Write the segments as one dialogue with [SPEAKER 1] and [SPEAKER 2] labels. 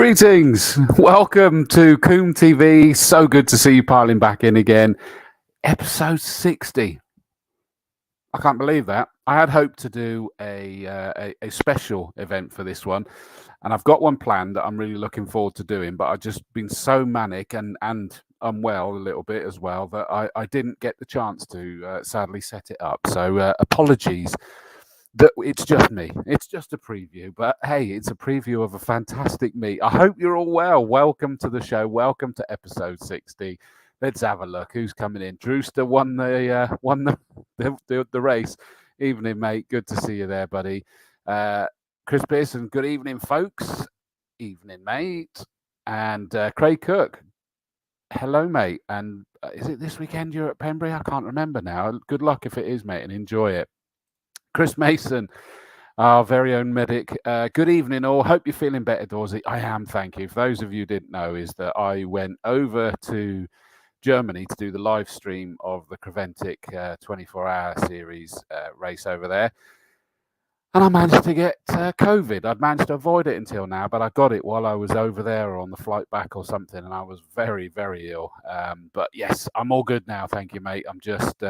[SPEAKER 1] Greetings, welcome to Combe TV. So good to see you piling back in again. Episode 60. I can't believe that. I had hoped to do a special event for this one, and I've got one planned that I'm really looking forward to doing, but I've just been so manic and unwell a little bit as well that I didn't get the chance to sadly set it up. So apologies. That it's just me. It's just a preview, but hey, it's a preview of a fantastic meet. I hope you're all well. Welcome to the show. Welcome to episode 60. Let's have a look. Who's coming in? Drewster won the the race. Evening, mate. Good to see you there, buddy. Chris Pearson, good evening, folks. Evening, mate. And Craig Cook, hello, mate. And is it this weekend you're at Pembury? I can't remember now. Good luck if it is, mate, and enjoy it. Chris Mason, our very own medic. Good evening, all. Hope you're feeling better, Dawsey. I am, thank you. For those of you who didn't know, is that I went over to Germany to do the live stream of the Creventic 24-hour series race over there. And I managed to get COVID. I'd managed to avoid it until now, but I got it while I was over there or on the flight back or something, and I was very, very ill. But yes, I'm all good now, thank you, mate. I'm just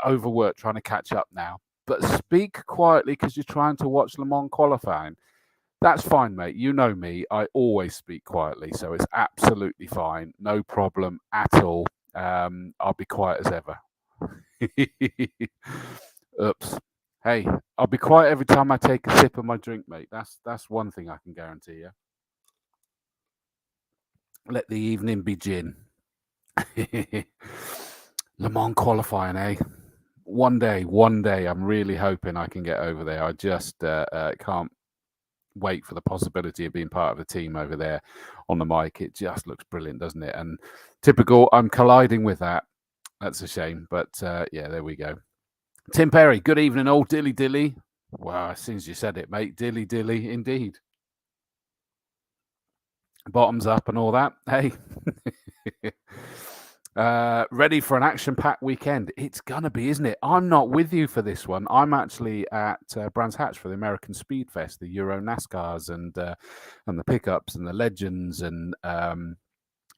[SPEAKER 1] overworked, trying to catch up now. But speak quietly because you're trying to watch Le Mans qualifying. That's fine, mate. You know me. I always speak quietly, so it's absolutely fine. No problem at all. I'll be quiet as ever. Oops. Hey, I'll be quiet every time I take a sip of my drink, mate. That's one thing I can guarantee you. Let the evening be gin. Le Mans qualifying, eh? One day, I'm really hoping I can get over there. I just can't wait for the possibility of being part of a team over there on the mic. It just looks brilliant, doesn't it? And typical, I'm colliding with that. That's a shame, but yeah, there we go. Tim Perry, good evening, all. Dilly dilly. Wow, as soon as you said it, mate. Dilly dilly, indeed. Bottoms up and all that. Hey. Ready for an action-packed weekend. It's gonna be, isn't it? I'm not with you for this one. I'm actually at Brands Hatch for the American Speed Fest, the Euro NASCARs and the pickups and the legends and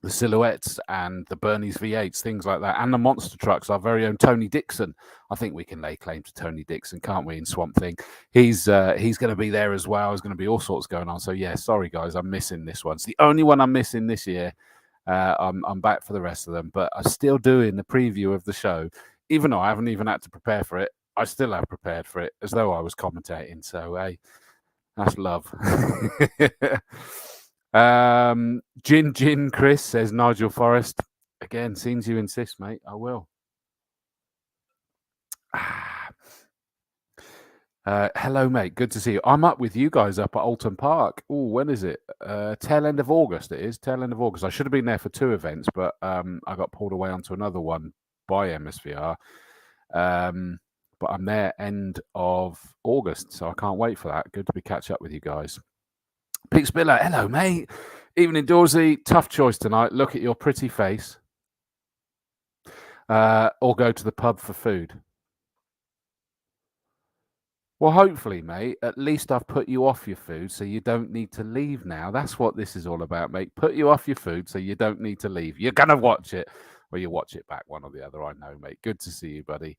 [SPEAKER 1] the silhouettes and the Bernie's V8s, things like that, and the monster trucks. Our very own Tony Dixon. I think we can lay claim to Tony Dixon, can't we? In Swamp Thing, he's going to be there as well. There's going to be all sorts going on. So yeah, sorry guys, I'm missing this one. It's the only one I'm missing this year. I'm back for the rest of them, but I'm still doing the preview of the show, even though I haven't even had to prepare for it. I still have prepared for it as though I was commentating. So hey, that's love. Gin Chris, says Nigel Forrest. Again, seems you insist, mate. I will. Hello, mate. Good to see you. I'm up with you guys up at Alton Park. Oh, when is it? Tail end of August. It is tail end of August. I should have been there for 2 events, but I got pulled away onto another one by MSVR. But I'm there end of August, so I can't wait for that. Good to be catch up with you guys. Pete Spiller, hello, mate. Evening, Dawsey. Tough choice tonight. Look at your pretty face. Or go to the pub for food. Well, hopefully, mate, at least I've put you off your food so you don't need to leave now. That's what this is all about, mate. Put you off your food so you don't need to leave. You're going to watch it. Well, you watch it back, one or the other, I know, mate. Good to see you, buddy.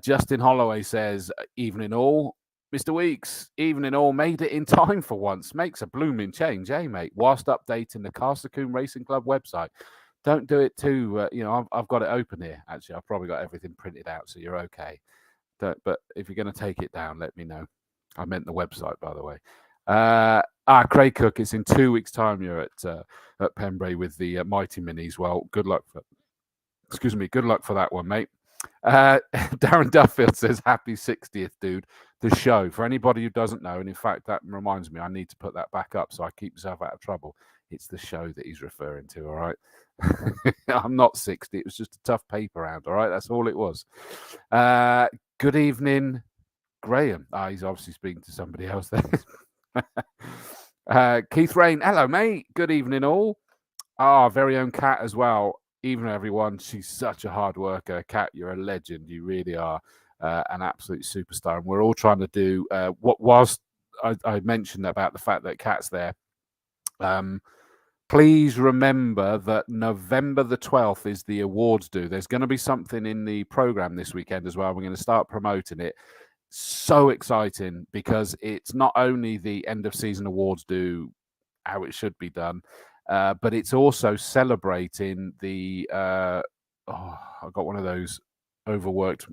[SPEAKER 1] Justin Holloway says, evening all. Mr. Weeks, evening all, made it in time for once. Makes a blooming change, eh, mate? Whilst updating the Castle Combe Racing Club website. Don't do it too, I've got it open here. Actually, I've probably got everything printed out, so you're okay. But if you're going to take it down, let me know. I meant the website, by the way. Craig Cook, it's in 2 weeks' time. You're at Pembury with the Mighty Minis. Well, good luck for that one, mate. Darren Duffield says, happy 60th, dude. The show, for anybody who doesn't know, and in fact, that reminds me, I need to put that back up so I keep myself out of trouble. It's the show that he's referring to, all right? I'm not 60. It was just a tough paper round, all right? That's all it was. Good evening, Graham. He's obviously speaking to somebody else there. Keith Rain, hello, mate. Good evening, all. Our very own Kat as well. Evening, everyone. She's such a hard worker. Kat, you're a legend. You really are an absolute superstar. And we're all trying to do what whilst I mentioned about the fact that Kat's there. Please remember that November the 12th is the awards due. There's going to be something in the program this weekend as well. We're going to start promoting it. So exciting because it's not only the end of season awards due how it should be done, but it's also celebrating the I got one of those overworked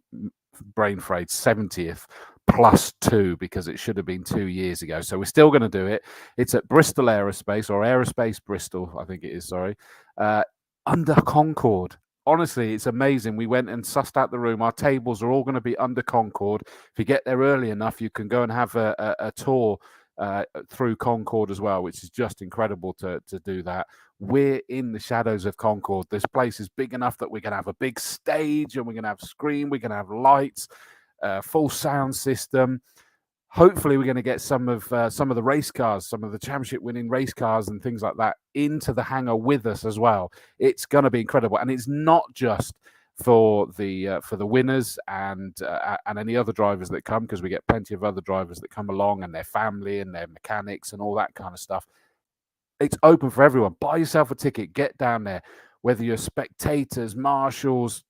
[SPEAKER 1] brain frayed 70th +2 because it should have been 2 years ago. So we're still going to do it. It's at Bristol Aerospace or Aerospace Bristol, I think it is, sorry, under Concord. Honestly, it's amazing. We went and sussed out the room. Our tables are all going to be under Concord. If you get there early enough, you can go and have a tour through Concord as well, which is just incredible to do that. We're in the shadows of Concord. This place is big enough that we're going to have a big stage and we're going to have screen, we're going to have lights, full sound system. Hopefully we're going to get some of the race cars, some of the championship winning race cars and things like that into the hangar with us as well. It's going to be incredible, and it's not just for the winners and any other drivers that come, because we get plenty of other drivers that come along and their family and their mechanics and all that kind of stuff. It's open for everyone. Buy yourself a ticket, get down there, whether you're spectators, marshals,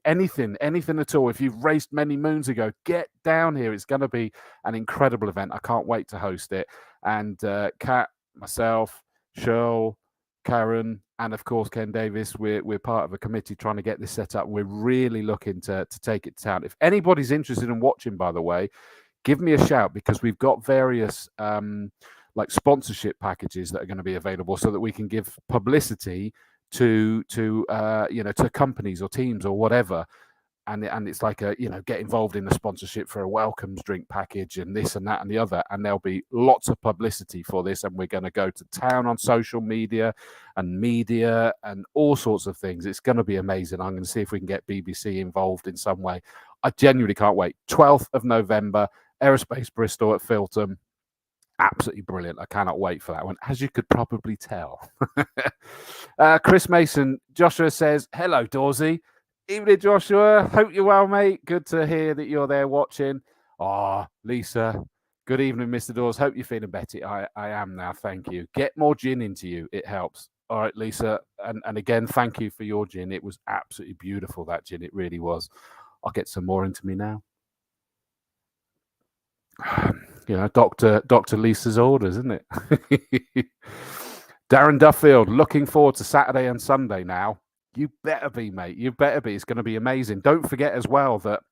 [SPEAKER 1] anything at all. If you've raced many moons ago, get down here. It's going to be an incredible event. I can't wait to host it. And Kat, myself, Cheryl, Karen, and of course Ken Davis, we're part of a committee trying to get this set up. We're really looking to take it to town. If anybody's interested in watching, by the way, give me a shout, because we've got various like sponsorship packages that are going to be available so that we can give publicity to companies or teams or whatever, and it's like get involved in the sponsorship for a welcomes drink package and this and that and the other, and there'll be lots of publicity for this, and we're going to go to town on social media and all sorts of things. It's going to be amazing. I'm going to see if we can get BBC involved in some way. I genuinely can't wait. 12th of November, Aerospace Bristol at Filton. Absolutely brilliant. I cannot wait for that one, as you could probably tell. Chris Mason, Joshua says, hello, Dawesy. Evening, Joshua. Hope you're well, mate. Good to hear that you're there watching. Lisa, good evening, Mr. Dawes. Hope you're feeling better. I am now, thank you. Get more gin into you. It helps. All right, Lisa. And again, thank you for your gin. It was absolutely beautiful, that gin. It really was. I'll get some more into me now. Dr. Lisa's orders, isn't it? Darren Duffield, looking forward to Saturday and Sunday now. You better be, mate. You better be. It's going to be amazing. Don't forget as well that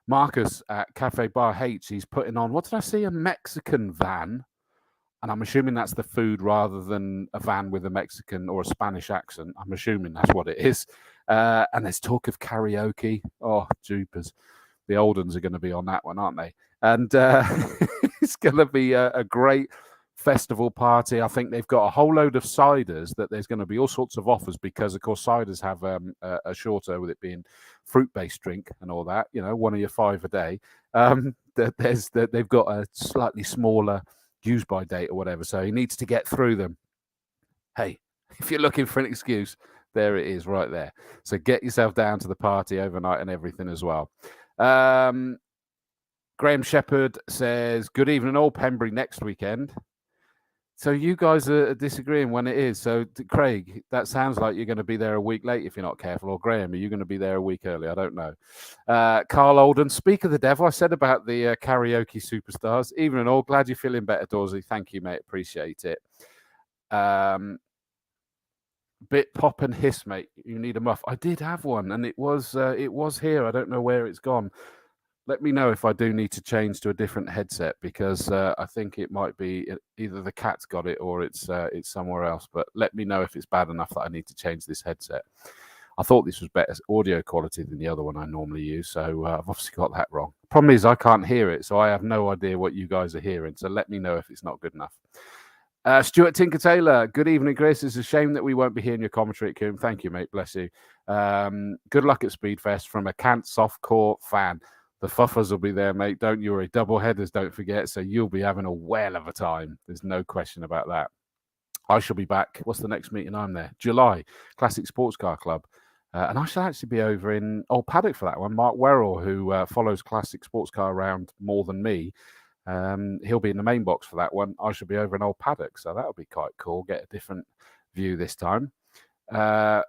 [SPEAKER 1] Marcus at Cafe Bar H, he's putting on, what did I see? A Mexican van. And I'm assuming that's the food rather than a van with a Mexican or a Spanish accent. I'm assuming that's what it is. And there's talk of karaoke. Oh, jeepers. The old ones are going to be on that one, aren't they? And it's going to be a great festival party. I think they've got a whole load of ciders that there's going to be all sorts of offers, because, of course, ciders have a shorter, with it being fruit-based drink and all that, one of your 5 a day. They've got a slightly smaller use-by date or whatever, so he needs to get through them. Hey, if you're looking for an excuse, there it is right there. So get yourself down to the party overnight and everything as well. Graham Shepherd says, good evening all, Pembury next weekend. So you guys are disagreeing when it is. So Craig, that sounds like you're going to be there a week late if you're not careful. Or Graham, are you going to be there a week early? I don't know. Carl Olden, speak of the devil. I said about the karaoke superstars. Evening all, glad you're feeling better, Dawsey. Thank you, mate. Appreciate it. Bit pop and hiss, mate. You need a muff. I did have one, and it was here. I don't know where it's gone. Let me know if I do need to change to a different headset, because I think it might be either the cat's got it or it's somewhere else. But let me know if it's bad enough that I need to change this headset. I thought this was better audio quality than the other one I normally use, so I've obviously got that wrong. Problem is I can't hear it, so I have no idea what you guys are hearing. So let me know if it's not good enough. Stuart Tinker Taylor, good evening, Chris. It's a shame that we won't be hearing your commentary at Coombe. Thank you, mate. Bless you. Good luck at Speedfest from a Cant Softcore fan. The Fuffers will be there, mate. Don't you worry. Double headers, don't forget. So you'll be having a whale of a time. There's no question about that. I shall be back. What's the next meeting I'm there? July, Classic Sports Car Club. And I shall actually be over in Old Paddock for that one. Mark Werrell, who follows Classic Sports Car around more than me, he'll be in the main box for that one. I shall be over in Old Paddock, so that'll be quite cool. Get a different view this time. Oh,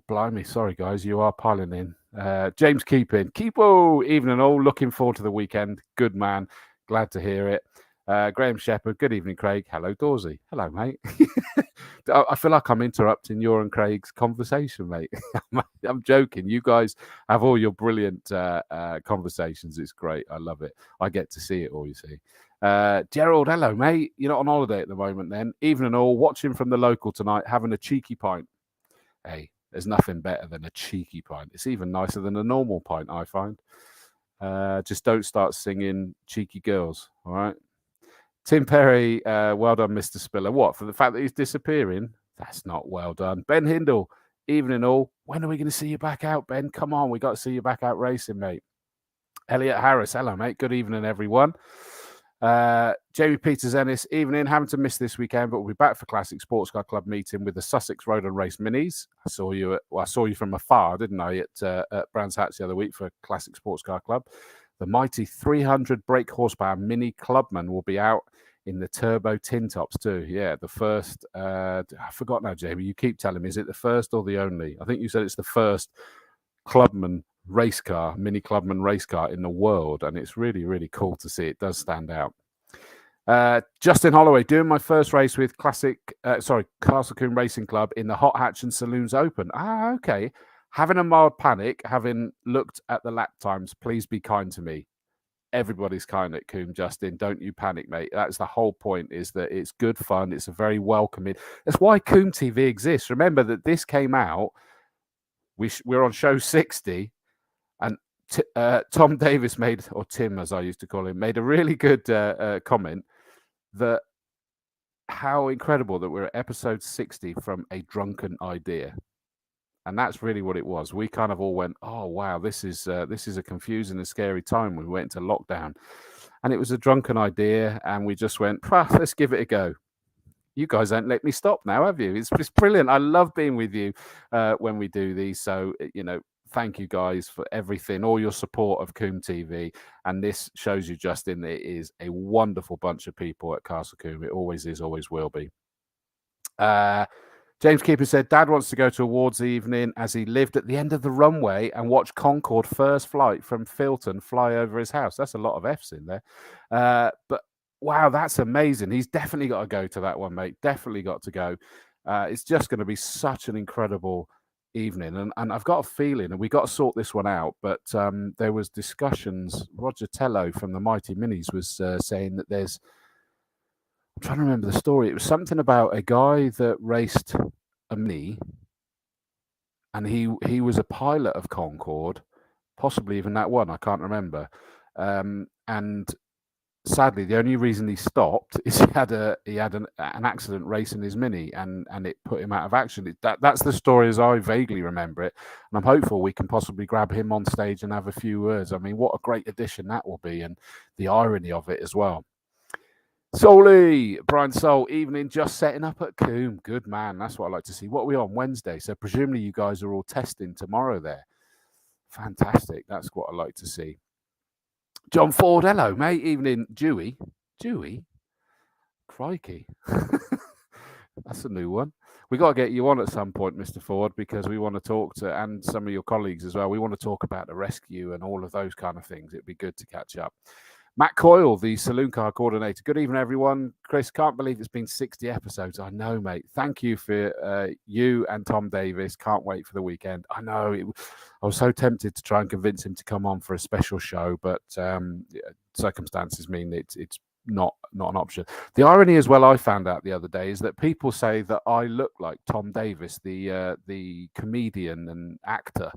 [SPEAKER 1] blimey. Sorry, guys. You are piling in. James Keeping. Keepo, evening all. Looking forward to the weekend. Good man. Glad to hear it. Graham Shepherd. Good evening, Craig. Hello, Dawsey. Hello, mate. I feel like I'm interrupting your and Craig's conversation, mate. I'm joking. You guys have all your brilliant conversations. It's great. I love it. I get to see it all, you see. Gerald, hello, mate. You're not on holiday at the moment then. Evening all, watching from the local tonight, having a cheeky pint. Hey, there's nothing better than a cheeky pint. It's even nicer than a normal pint, I find. Just don't start singing Cheeky Girls, all right? Tim Perry, well done, Mr. Spiller. What, for the fact that he's disappearing? That's not well done. Ben Hindle, evening all. When are we going to see you back out, Ben? Come on, we got to see you back out racing, mate. Elliot Harris, hello, mate. Good evening, everyone. Jamie Peters Ennis, evening. Having to miss this weekend, but we'll be back for Classic Sports Car Club meeting with the Sussex Road and Race Minis. I saw you from afar, didn't I, at Brands Hatch the other week for Classic Sports Car Club. The mighty 300 brake horsepower Mini Clubman will be out in the turbo tin tops too. Yeah, the first. I forgot now, Jamie. You keep telling me, is it the first or the only? I think you said it's the first Clubman race car, Mini Clubman race car in the world, and it's really, really cool to see. It does stand out. Justin Holloway, doing my first race with Castle Combe Racing Club in the Hot Hatch and Saloons Open. Okay. Having a mild panic, having looked at the lap times, please be kind to me. Everybody's kind at Combe, Justin. Don't you panic, mate. That's the whole point, is that it's good fun. It's a very welcoming. That's why Combe TV exists. Remember that this came out. We're on show 60. And Tom Davis made, or Tim as I used to call him, made a really good comment that how incredible that we're at episode 60 from a drunken idea. And that's really what it was. We kind of all went, oh, wow, this is a confusing and scary time when we went into lockdown. And it was a drunken idea, and we just went, let's give it a go. You guys don't let me stop now, have you? It's brilliant. I love being with you when we do these. So, thank you guys for everything, all your support of Combe TV. And this shows you, Justin, it is a wonderful bunch of people at Castle Combe. It always is, always will be. James Keeper said, Dad wants to go to awards evening as he lived at the end of the runway and watch Concorde first flight from Filton fly over his house. That's a lot of F's in there. But wow, that's amazing. He's definitely got to go to that one, mate. Definitely got to go. It's just going to be such an incredible evening. And I've got a feeling, and we got to sort this one out, but there was discussions. Roger Tello from the Mighty Minis was saying that there's, I'm trying to remember the story. It was something about a guy that raced a Mini, and he was a pilot of Concorde, possibly even that one. I can't remember. And sadly, the only reason he stopped is he had an accident racing his Mini, and it put him out of action. That's the story as I vaguely remember it, and I'm hopeful we can possibly grab him on stage and have a few words. I mean, what a great addition that will be, and the irony of it as well. Solly, Brian Soul, evening, just setting up at Combe. Good man, that's what I like to see. What are we on Wednesday? So presumably you guys are all testing tomorrow there. Fantastic, that's what I like to see. John Ford, hello, mate. Evening, Dewey. Crikey. That's a new one. We got to get you on at some point, Mr. Ford, because we want to talk to, and some of your colleagues as well. We want to talk about the rescue and all of those kind of things. It'd be good to catch up. Matt Coyle, the saloon car coordinator. Good evening, everyone. Chris, can't believe it's been 60 episodes. I know, mate. Thank you for you and Tom Davis. Can't wait for the weekend. I know. I was so tempted to try and convince him to come on for a special show, but circumstances mean it's not an option. The irony as well I found out the other day is that people say that I look like Tom Davis, the comedian and actor.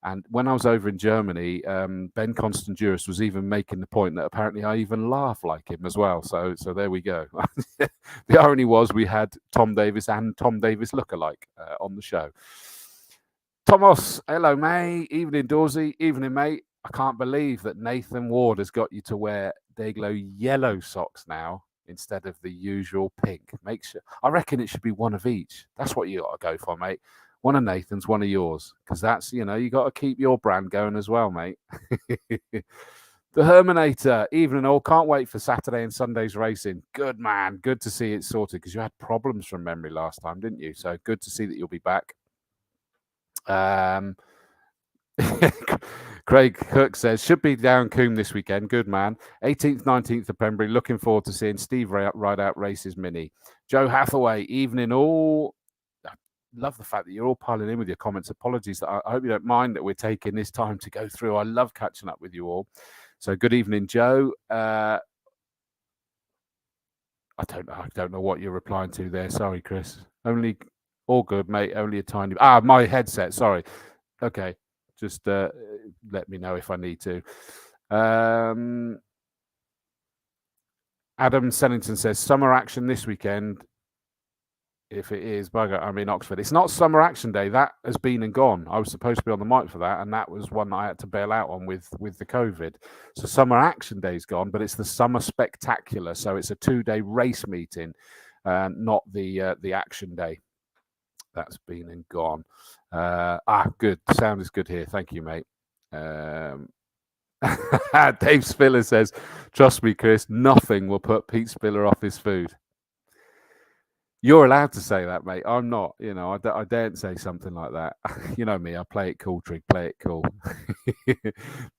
[SPEAKER 1] And when I was over in Germany, Ben Constanduris was even making the point that apparently I even laugh like him as well. So there we go. The irony was we had Tom Davis and Tom Davis lookalike on the show. Thomas, hello, mate. Evening, Dawesy. Evening, mate. I can't believe that Nathan Ward has got you to wear Dayglow yellow socks now instead of the usual pink. I reckon it should be one of each. That's what you got to go for, mate. One of Nathan's, one of yours, because that's, you got to keep your brand going as well, mate. The Herminator, evening all. Can't wait for Saturday and Sunday's racing. Good, man. Good to see it sorted, because you had problems from memory last time, didn't you? So good to see that you'll be back. Craig Cook says, should be down Combe this weekend. Good, man. 18th, 19th of Pembrey. Looking forward to seeing Steve ride out races Mini. Joe Hathaway, evening all. Love the fact that you're all piling in with your comments. Apologies. I hope you don't mind that we're taking this time to go through. I love catching up with you all. So good evening, Joe. I don't know what you're replying to there. Sorry, Chris. Only all good, mate. Only a tiny. My headset. Sorry. Okay, just let me know if I need to. Adam Sennington says summer action this weekend. If it is, bugger, I'm in Oxford. It's not Summer Action Day. That has been and gone. I was supposed to be on the mic for that, and that was one that I had to bail out on with the COVID. So Summer Action Day's gone, but it's the Summer Spectacular. So it's a 2-day race meeting, not the Action Day. That's been and gone. Good. Sound is good here. Thank you, mate. Dave Spiller says, trust me, Chris, nothing will put Pete Spiller off his food. You're allowed to say that, mate. I'm not. I daren't say something like that. You know me. I play it cool, Trig. Play it cool.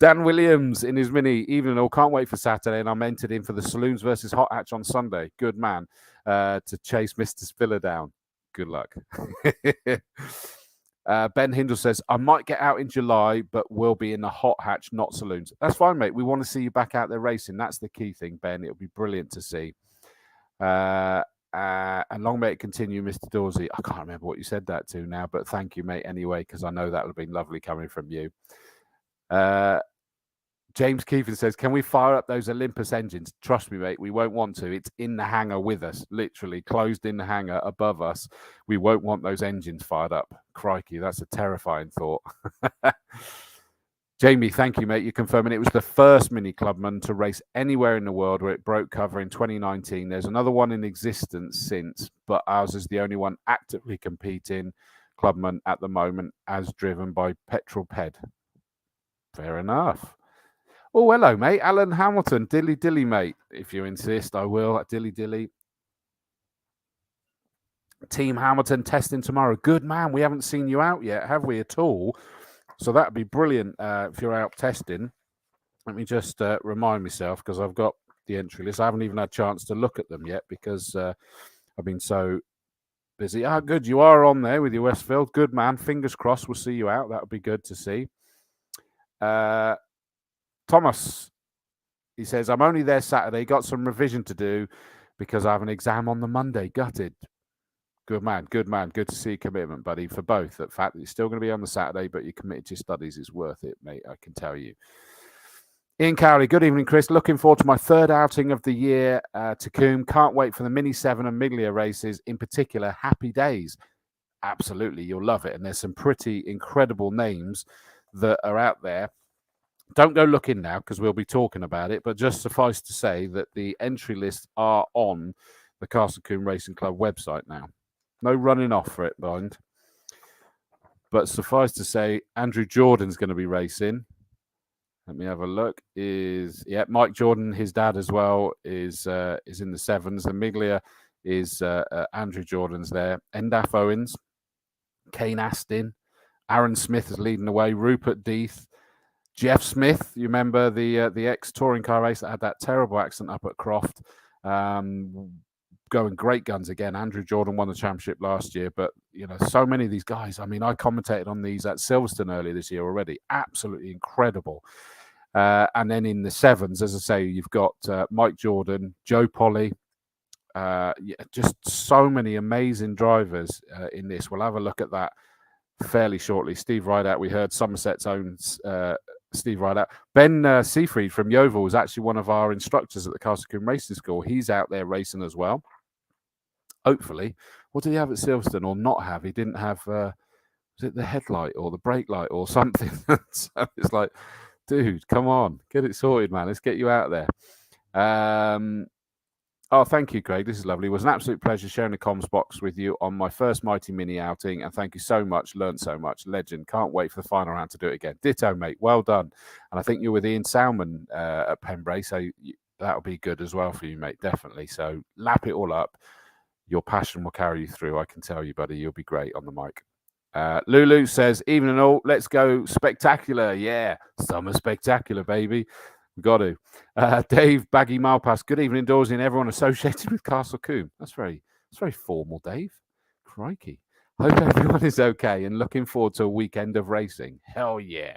[SPEAKER 1] Dan Williams in his Mini evening all can't wait for Saturday, and I'm entered in for the Saloons versus Hot Hatch on Sunday. Good man. To chase Mr. Spiller down. Good luck. Ben Hindle says, I might get out in July, but we'll be in the Hot Hatch, not Saloons. That's fine, mate. We want to see you back out there racing. That's the key thing, Ben. It'll be brilliant to see. And long may it continue, Mr. Dorsey. I can't remember what you said that to now, but thank you, mate, anyway, because I know that would have been lovely coming from you. James Keevan says, can we fire up those Olympus engines? Trust me, mate, we won't want to. It's in the hangar with us, literally closed in the hangar above us. We won't want those engines fired up. Crikey, that's a terrifying thought. Jamie, thank you, mate. You're confirming it was the first Mini Clubman to race anywhere in the world where it broke cover in 2019. There's another one in existence since, but ours is the only one actively competing Clubman at the moment, as driven by Petrol Ped. Fair enough. Oh, hello, mate. Alan Hamilton. Dilly, dilly, mate. If you insist, I will. Dilly, dilly. Team Hamilton testing tomorrow. Good man. We haven't seen you out yet, have we, at all? So that'd be brilliant if you're out testing. Let me just remind myself, because I've got the entry list. I haven't even had a chance to look at them yet because I've been so busy. Good. You are on there with your Westfield. Good man. Fingers crossed we'll see you out. That would be good to see. Thomas, he says, I'm only there Saturday. Got some revision to do because I have an exam on the Monday. Gutted. Good man, good man. Good to see your commitment, buddy, for both. The fact that you're still going to be on the Saturday, but you're committed to your studies is worth it, mate, I can tell you. Ian Cowley, good evening, Chris. Looking forward to my third outing of the year to Combe. Can't wait for the Mini 7 and Miglia races. In particular, happy days. Absolutely, you'll love it. And there's some pretty incredible names that are out there. Don't go looking now because we'll be talking about it, but just suffice to say that the entry lists are on the Castle Combe Racing Club website now. No running off for it, mind. But suffice to say, Andrew Jordan's going to be racing. Let me have a look. Mike Jordan, his dad as well, is in the 7s. The Miglia is Andrew Jordan's there. Endaf Owens, Kane Astin, Aaron Smith is leading the way. Rupert Death, Jeff Smith. You remember the ex-touring car race that had that terrible accident up at Croft. Going great guns again. Andrew Jordan won the championship last year, but so many of these guys. I mean, I commentated on these at Silverstone earlier this year already. Absolutely incredible. And then in the 7s, as I say, you've got Mike Jordan, Joe Polly. Just so many amazing drivers in this. We'll have a look at that fairly shortly. Steve Rideout, we heard Somerset's own Steve Rideout. Ben Seafried from Yeovil was actually one of our instructors at the Castle Combe Racing School. He's out there racing as well. Hopefully. What did he have at Silverstone or not have? He didn't have, was it the headlight or the brake light or something? So it's like, dude, come on, get it sorted, man. Let's get you out there. Thank you, Craig. This is lovely. It was an absolute pleasure sharing the comms box with you on my first Mighty Mini outing. And thank you so much. Learned so much. Legend. Can't wait for the final round to do it again. Ditto, mate. Well done. And I think you're with Ian Salmon at Pembrey. So that'll be good as well for you, mate. Definitely. So lap it all up. Your passion will carry you through. I can tell you, buddy. You'll be great on the mic. Lulu says, evening all. Let's go spectacular. Yeah. Summer spectacular, baby. We got to. Dave Baggy Milepass. Good evening, Dawes, and everyone associated with Castle Combe. That's very formal, Dave. Crikey. Hope everyone is okay and looking forward to a weekend of racing. Hell yeah.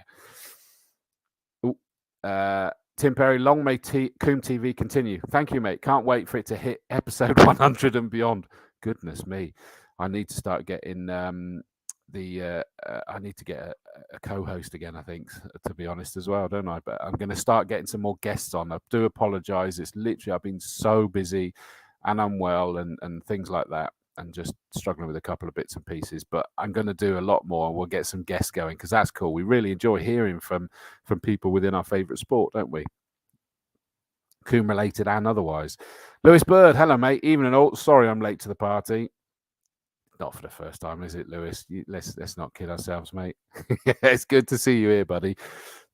[SPEAKER 1] Tim Perry, long may Combe TV continue. Thank you, mate. Can't wait for it to hit episode 100 and beyond. Goodness me. I need to start getting I need to get a co-host again, I think, to be honest, as well, don't I? But I'm going to start getting some more guests on. I do apologize. It's literally, I've been so busy and unwell and things like that, and just struggling with a couple of bits and pieces. But I'm going to do a lot more. We'll get some guests going because that's cool. We really enjoy hearing from people within our favourite sport, don't we? Coombe related and otherwise. Lewis Bird, hello, mate. Evening all. Sorry I'm late to the party. Not for the first time, is it, Lewis? Let's not kid ourselves, mate. It's good to see you here, buddy.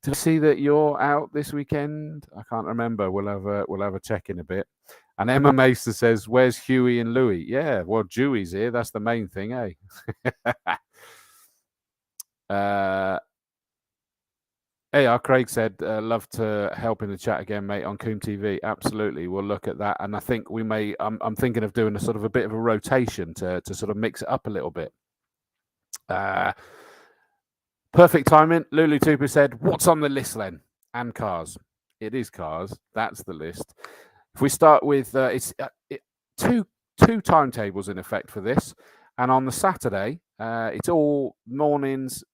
[SPEAKER 1] To see that you're out this weekend, I can't remember. We'll have a check in a bit. And Emma Maester says, "Where's Huey and Louie?" Yeah, well, Dewey's here. That's the main thing, eh? Craig said, "Love to help in the chat again, mate, on Combe TV." Absolutely, we'll look at that, and I think we may. I'm thinking of doing a sort of a bit of a rotation to sort of mix it up a little bit. Perfect timing. Lulu Tupu said, "What's on the list then?" And cars. It is cars. That's the list. If we start with two timetables in effect for this, and on the Saturday, it's all mornings.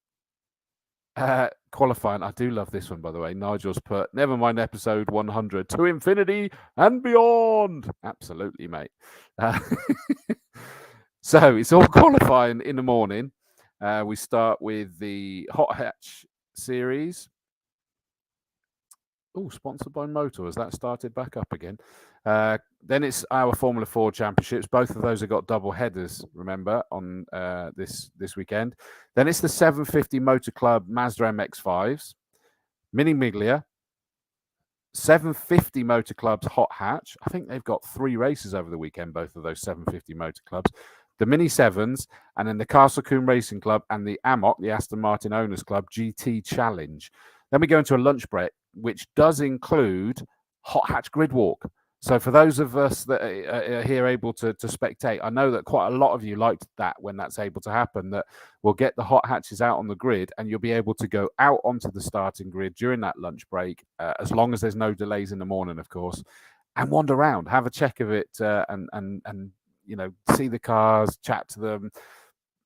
[SPEAKER 1] Qualifying. I do love this one, by the way. Nigel's put, "Never mind episode 100 to infinity and beyond." Absolutely, mate. So it's all qualifying in the morning. We start with the Hot Hatch series. Oh, sponsored by Motor. Has that started back up again? Then it's our Formula 4 championships. Both of those have got double headers, remember, on this weekend. Then it's the 750 Motor Club Mazda MX-5s, Mini Miglia, 750 Motor Club's Hot Hatch. I think they've got 3 races over the weekend, both of those 750 Motor Clubs. The Mini 7s, and then the Castle Combe Racing Club and the AMOC, the Aston Martin Owners Club GT Challenge. Then we go into a lunch break, which does include Hot Hatch Grid Walk. So for those of us that are here able to spectate, I know that quite a lot of you liked that when that's able to happen, that we'll get the Hot Hatches out on the grid and you'll be able to go out onto the starting grid during that lunch break, as long as there's no delays in the morning, of course, and wander around, have a check of it, and you know, see the cars, chat to them.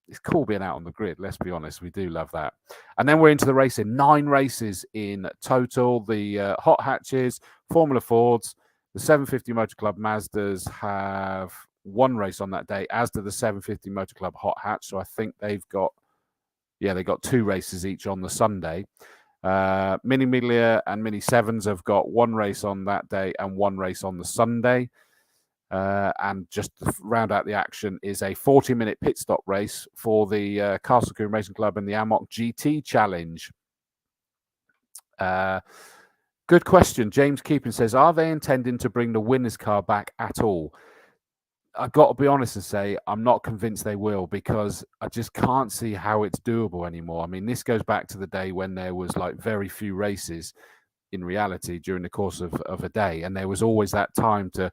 [SPEAKER 1] It's cool being out on the grid, let's be honest. We do love that. And then we're into the racing. 9 races in total. The Hot Hatches, Formula Fords, the 750 Motor Club Mazdas have 1 race on that day, as do the 750 Motor Club Hot Hatch. So I think they've got 2 races each on the Sunday. Mini Miglia and Mini 7s have got 1 race on that day and 1 race on the Sunday. And just to round out the action is a 40-minute pit stop race for the Castle Combe Racing Club and the AMOC GT Challenge. Good question. James Keeping says, "Are they intending to bring the winner's car back at all?" I've got to be honest and say I'm not convinced they will, because I just can't see how it's doable anymore. I mean, this goes back to the day when there was like very few races in reality during the course of a day, and there was always that time to,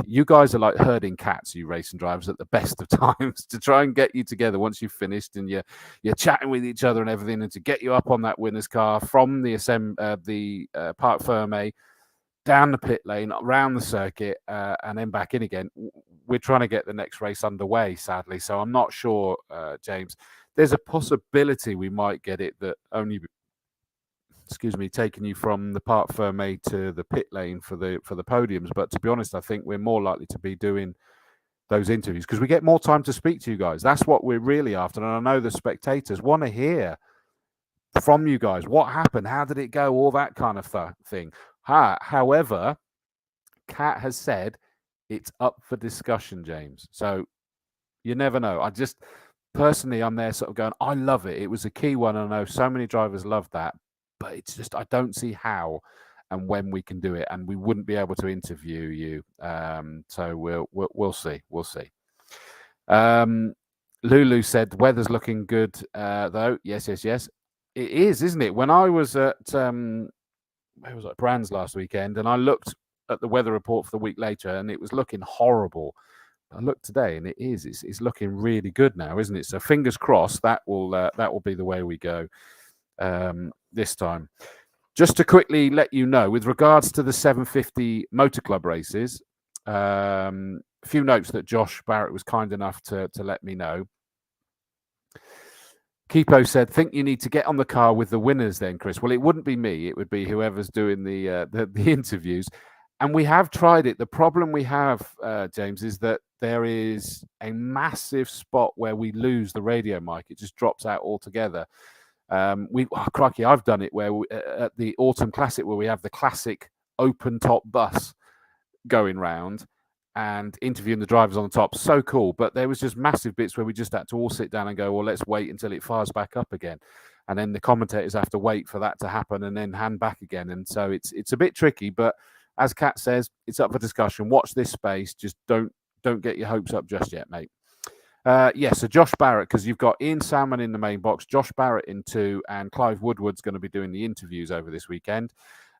[SPEAKER 1] you guys are like herding cats, you racing drivers, at the best of times, to try and get you together once you've finished and you're chatting with each other and everything, and to get you up on that winner's car from the Parc Ferme down the pit lane, around the circuit, and then back in again. We're trying to get the next race underway, sadly, so I'm not sure, James. There's a possibility we might get it that only, taking you from the Parc Ferme to the pit lane for the podiums. But to be honest, I think we're more likely to be doing those interviews because we get more time to speak to you guys. That's what we're really after. And I know the spectators want to hear from you guys. What happened? How did it go? All that kind of thing. However, Kat has said it's up for discussion, James. So you never know. I just, personally, I'm there sort of going, I love it. It was a key one. I know so many drivers love that. But it's just, I don't see how and when we can do it, and we wouldn't be able to interview you. So we'll see. We'll see. Lulu said weather's looking good though. Yes. It is, isn't it? When I was at where was I? Brands last weekend, and I looked at the weather report for the week later, and it was looking horrible. I looked today, and it's looking really good now, isn't it? So fingers crossed that will be the way we go this time. Just to quickly let you know, with regards to the 750 Motor Club races, a few notes that Josh Barrett was kind enough to let me know. Kipo said, think you need to get on the car with the winners then, Chris. Well, it wouldn't be me. It would be whoever's doing the interviews. And we have tried it. The problem we have, James, is that there is a massive spot where we lose the radio mic. It just drops out altogether. Crikey, I've done it where at the Autumn Classic, where we have the classic open top bus going round and interviewing the drivers on the top. So cool. But there was just massive bits where we just had to all sit down and go, well, let's wait until it fires back up again. And then the commentators have to wait for that to happen and then hand back again. And so it's a bit tricky, but as Kat says, it's up for discussion. Watch this space. Just don't get your hopes up just yet, mate. So Josh Barrett, because you've got Ian Salmon in the main box, Josh Barrett in 2, and Clive Woodward's going to be doing the interviews over this weekend.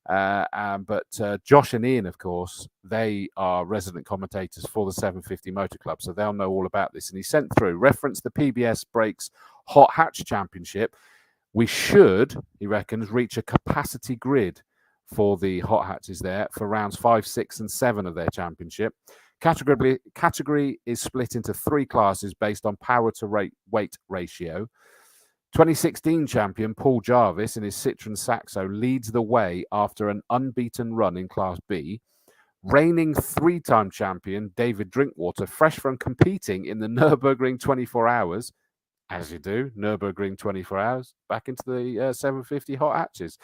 [SPEAKER 1] But Josh and Ian, of course, they are resident commentators for the 750 Motor Club, so they'll know all about this. And he sent through, reference the PBS Brakes Hot Hatch Championship. We should, he reckons, reach a capacity grid for the Hot Hatches there for rounds 5, 6, and 7 of their championship. Category is split into 3 classes based on power to weight ratio. 2016 champion Paul Jarvis in his Citroen Saxo leads the way after an unbeaten run in Class B. Reigning 3-time champion David Drinkwater, fresh from competing in the Nürburgring 24 Hours, as you do, Nürburgring 24 Hours, back into the 750 Hot Hatches.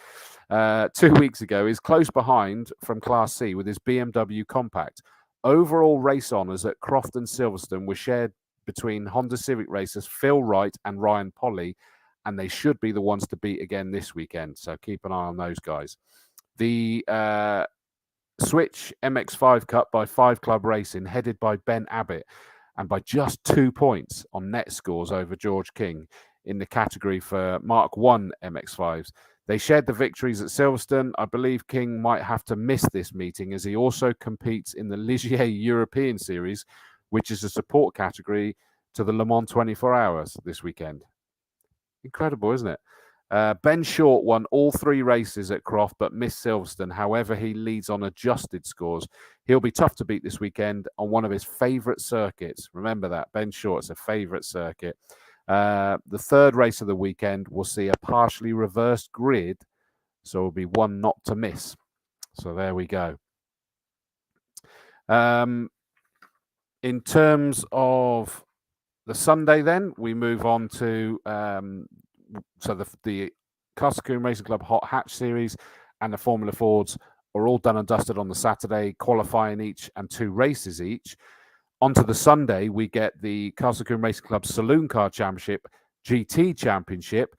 [SPEAKER 1] 2 weeks ago, is close behind from Class C with his BMW Compact. Overall race honours at Croft and Silverstone were shared between Honda Civic racers Phil Wright and Ryan Polly, and they should be the ones to beat again this weekend. So keep an eye on those guys. The Switch MX5 Cup by 5 Club Racing, headed by Ben Abbott, and by just 2 points on net scores over George King in the category for Mark 1 MX5s. They shared the victories at Silverstone. I believe King might have to miss this meeting as he also competes in the Ligier European Series, which is a support category to the Le Mans 24 Hours this weekend. Incredible, isn't it? Ben Short won all 3 races at Croft but missed Silverstone. However, he leads on adjusted scores. He'll be tough to beat this weekend on one of his favourite circuits. Remember that. Ben Short's a favourite circuit. The 3rd race of the weekend will see a partially reversed grid, so it'll be one not to miss. So there we go. In terms of the Sunday, then we move on to the Castle Combe Racing Club Hot Hatch Series and the Formula Fords are all done and dusted on the Saturday, qualifying each and 2 races each. Onto the Sunday, we get the Castle Combe Racing Club Saloon Car Championship, GT Championship.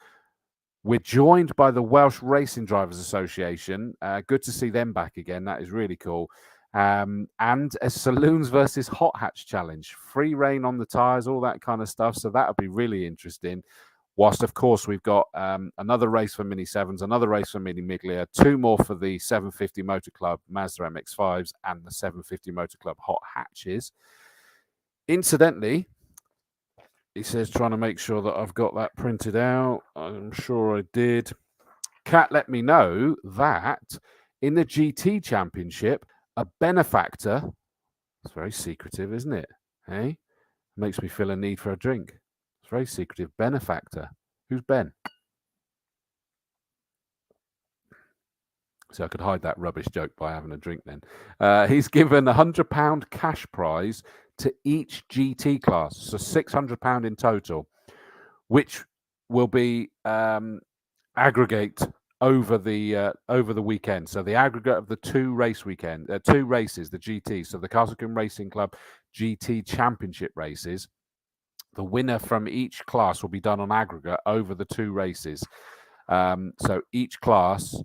[SPEAKER 1] We're joined by the Welsh Racing Drivers Association. Good to see them back again. That is really cool. And a Saloons versus Hot Hatch Challenge. Free reign on the tyres, all that kind of stuff. So that'll be really interesting. Whilst, of course, we've got another race for Mini 7s, another race for Mini Miglia, 2 more for the 750 Motor Club Mazda MX-5s and the 750 Motor Club Hot Hatches. Incidentally, he says, trying to make sure that I've got that printed out. I'm sure I did. Kat let me know that in the GT Championship, a benefactor, it's very secretive, isn't it? Hey? Makes me feel a need for a drink. It's very secretive. Benefactor. Who's Ben? So I could hide that rubbish joke by having a drink then. He's given £100 cash prize to each GT class, so £600 in total, which will be aggregate over the weekend. So the aggregate of the 2 races, the GT, so the Castle Combe Racing Club GT Championship races, the winner from each class will be done on aggregate over the 2 races. So each class,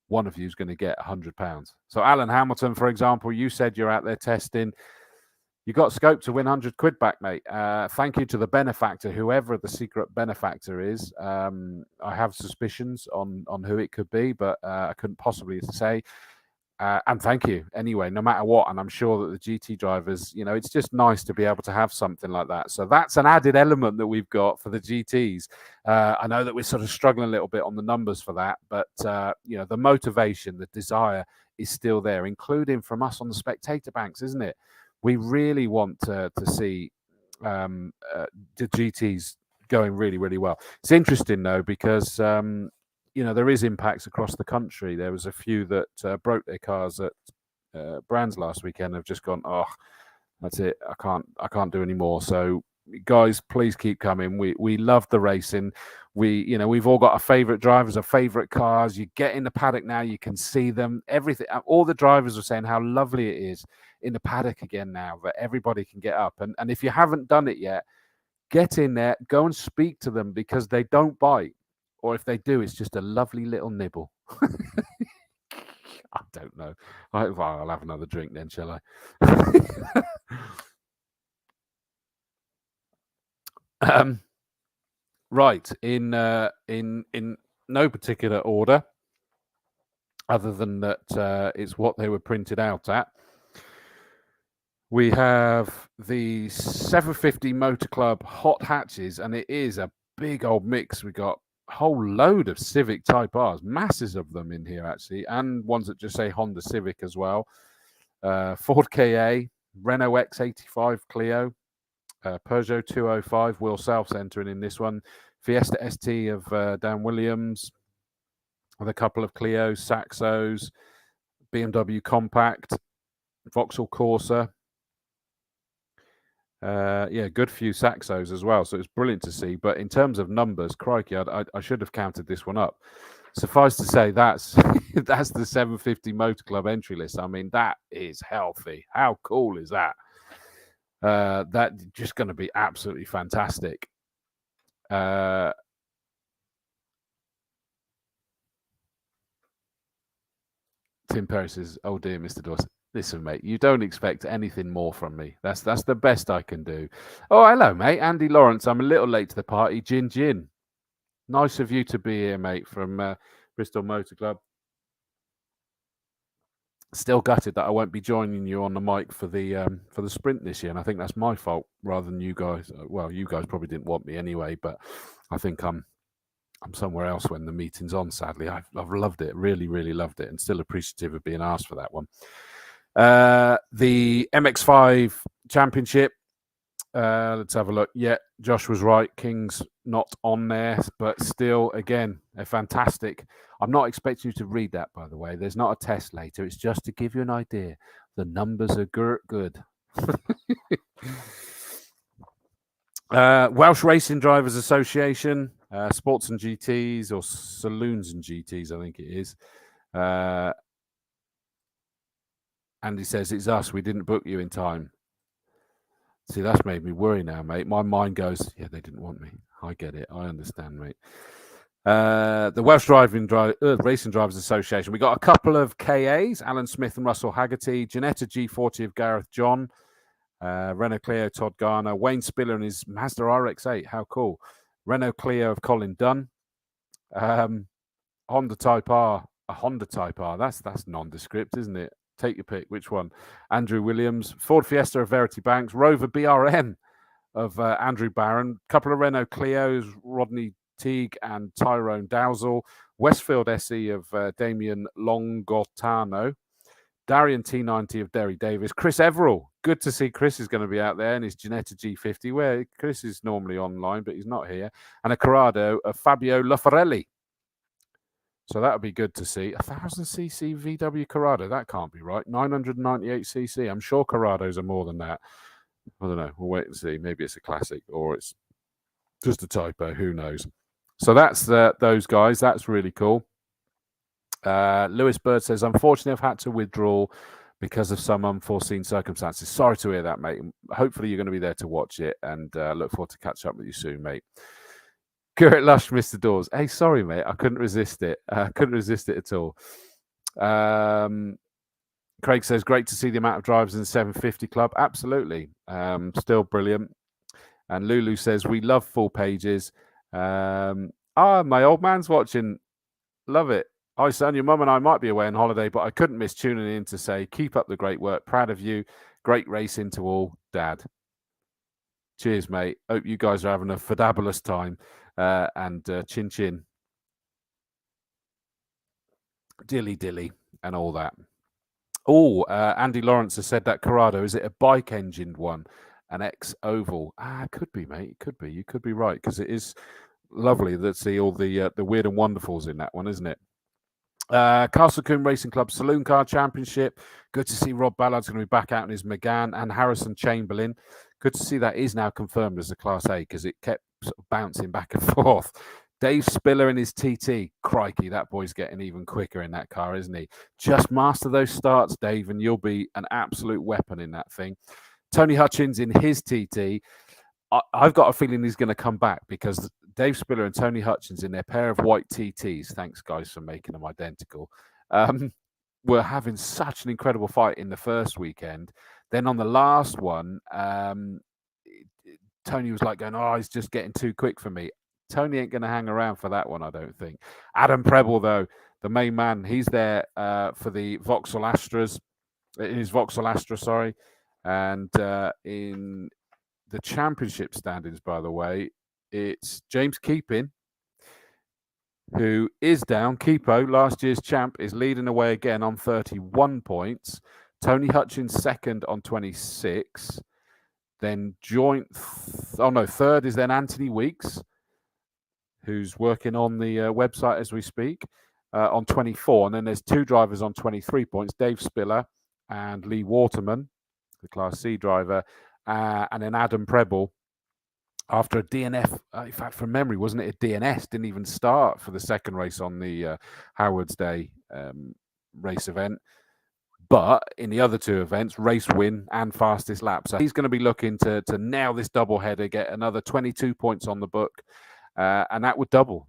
[SPEAKER 1] one of you is going to get £100. So Alan Hamilton, for example, you said you're out there testing. You got scope to win £100 back, mate. Thank you to the benefactor, whoever the secret benefactor is. I have suspicions on who it could be, but I couldn't possibly say. And thank you anyway, no matter what. And I'm sure that the GT drivers, it's just nice to be able to have something like that. So that's an added element that we've got for the GTs. I know that we're sort of struggling a little bit on the numbers for that, but the motivation, the desire is still there, including from us on the spectator banks, isn't it? We really want to see the GTs going really, really well. It's interesting though, because there is impacts across the country. There was a few that broke their cars at Brands last weekend. Have just gone, oh, that's it. I can't do any more. So guys, please keep coming. We love the racing. We've all got our favorite drivers, our favorite cars. You get in the paddock now, you can see them. Everything. All the drivers are saying how lovely it is in the paddock again now that everybody can get up. And if you haven't done it yet, get in there, go and speak to them, because they don't bite. Or if they do, it's just a lovely little nibble. I don't know. I'll have another drink then, shall I? Right. In no particular order, other than that it's what they were printed out at. We have the 750 Motor Club Hot Hatches, and it is a big old mix. We got a whole load of Civic Type R's, masses of them in here actually, and ones that just say Honda Civic as well. Ford KA, Renault X85 Clio, Peugeot 205, Will Self's entering in this one, Fiesta ST of Dan Williams, with a couple of Clios, Saxos, BMW Compact, Vauxhall Corsa. Good few Saxos as well, so it's brilliant to see. But in terms of numbers, crikey, I should have counted this one up. Suffice to say, that's that's the 750 Motor Club entry list. I mean, that is healthy. How cool is that? That's just going to be absolutely fantastic. Tim Perry says, "Oh dear, Mr. Dawes. Listen, mate, you don't expect anything more from me. That's the best I can do." Oh, hello, mate. Andy Lawrence. I'm a little late to the party. Gin. Nice of you to be here, mate, from Bristol Motor Club. Still gutted that I won't be joining you on the mic for the sprint this year, and I think that's my fault rather than you guys. Well, you guys probably didn't want me anyway, but I think I'm somewhere else when the meeting's on. Sadly, I've loved it, really, really loved it, and still appreciative of being asked for that one. The MX5 Championship. Let's have a look. Yeah, Josh was right. King's not on there, but still, again, a fantastic. I'm not expecting you to read that, by the way. There's not a test later. It's just to give you an idea. The numbers are good. Welsh Racing Drivers Association, Sports and GTs, or Saloons and GTs, I think it is. Andy says, it's us. We didn't book you in time. See, that's made me worry now, mate. My mind goes, yeah, they didn't want me. I get it. I understand, mate. The Welsh Racing Drivers Association. We got a couple of KAs, Alan Smith and Russell Haggerty, Ginetta G40 of Gareth John, Renault Clio Todd Garner, Wayne Spiller and his Mazda RX-8. How cool. Renault Clio of Colin Dunn, Honda Type R, a Honda Type R. That's nondescript, isn't it? Take your pick. Which one? Andrew Williams, Ford Fiesta of Verity Banks, Rover BRN of Andrew Barron, couple of Renault Clios, Rodney Teague and Tyrone Dowsell, Westfield SE of Damien Longotano, Darian T90 of Derry Davis, Chris Everall. Good to see Chris is going to be out there in his Ginetta G50, where Chris is normally online, but he's not here, and a Corrado of Fabio Laffarelli. So that would be good to see. 1000cc VW Corrado. That can't be right. 998cc. I'm sure Corrados are more than that. I don't know. We'll wait and see. Maybe it's a classic or it's just a typo. Who knows? So that's those guys. That's really cool. Lewis Bird says, unfortunately, I've had to withdraw because of some unforeseen circumstances. Sorry to hear that, mate. Hopefully you're going to be there to watch it, and look forward to catch up with you soon, mate. Garrett Lush, Mr. Dawes. Hey, sorry, mate. I couldn't resist it. Couldn't resist it at all. Craig says, great to see the amount of drivers in the 750 Club. Absolutely. Still brilliant. And Lulu says, we love full pages. My old man's watching. Love it. Hi, son. Your mum and I might be away on holiday, but I couldn't miss tuning in to say, keep up the great work. Proud of you. Great racing to all, Dad. Cheers, mate. Hope you guys are having a fabulous time. And chin chin, dilly dilly, and all that. Oh, Andy Lawrence has said that Corrado, is it a bike engined one? An X oval? Could be, mate. It could be. You could be right, because it is lovely to see all the weird and wonderfuls in that one, isn't it? Castle Combe Racing Club Saloon Car Championship. Good to see Rob Ballard's going to be back out in his Megane, and Harrison Chamberlain. Good to see that is now confirmed as a Class A, because it kept sort of bouncing back and forth. Dave Spiller in his TT. Crikey, that boy's getting even quicker in that car, isn't he? Just master those starts, Dave, and you'll be an absolute weapon in that thing. Tony Hutchins in his TT. I've got a feeling he's going to come back, because Dave Spiller and Tony Hutchins in their pair of white TTs, thanks guys for making them identical, were having such an incredible fight in the first weekend. Then on the last one, Tony was like going, oh, he's just getting too quick for me. Tony ain't going to hang around for that one, I don't think. Adam Preble, though, the main man, he's there for the Vauxhall Astras, in his Vauxhall Astra, sorry. And in the championship standings, by the way, it's James Keeping, who is down. Keepo, last year's champ, is leading away again on 31 points. Tony Hutchins second on 26. Then third is then Anthony Weeks, who's working on the website as we speak, on 24. And then there's two drivers on 23 points, Dave Spiller and Lee Waterman, the Class C driver, and then Adam Preble, after a DNF, in fact, from memory, wasn't it a DNS? Didn't even start for the second race on the WRDA race event. But in the other two events, race win and fastest lap. So he's going to be looking to nail this double header, get another 22 points on the book. And that would double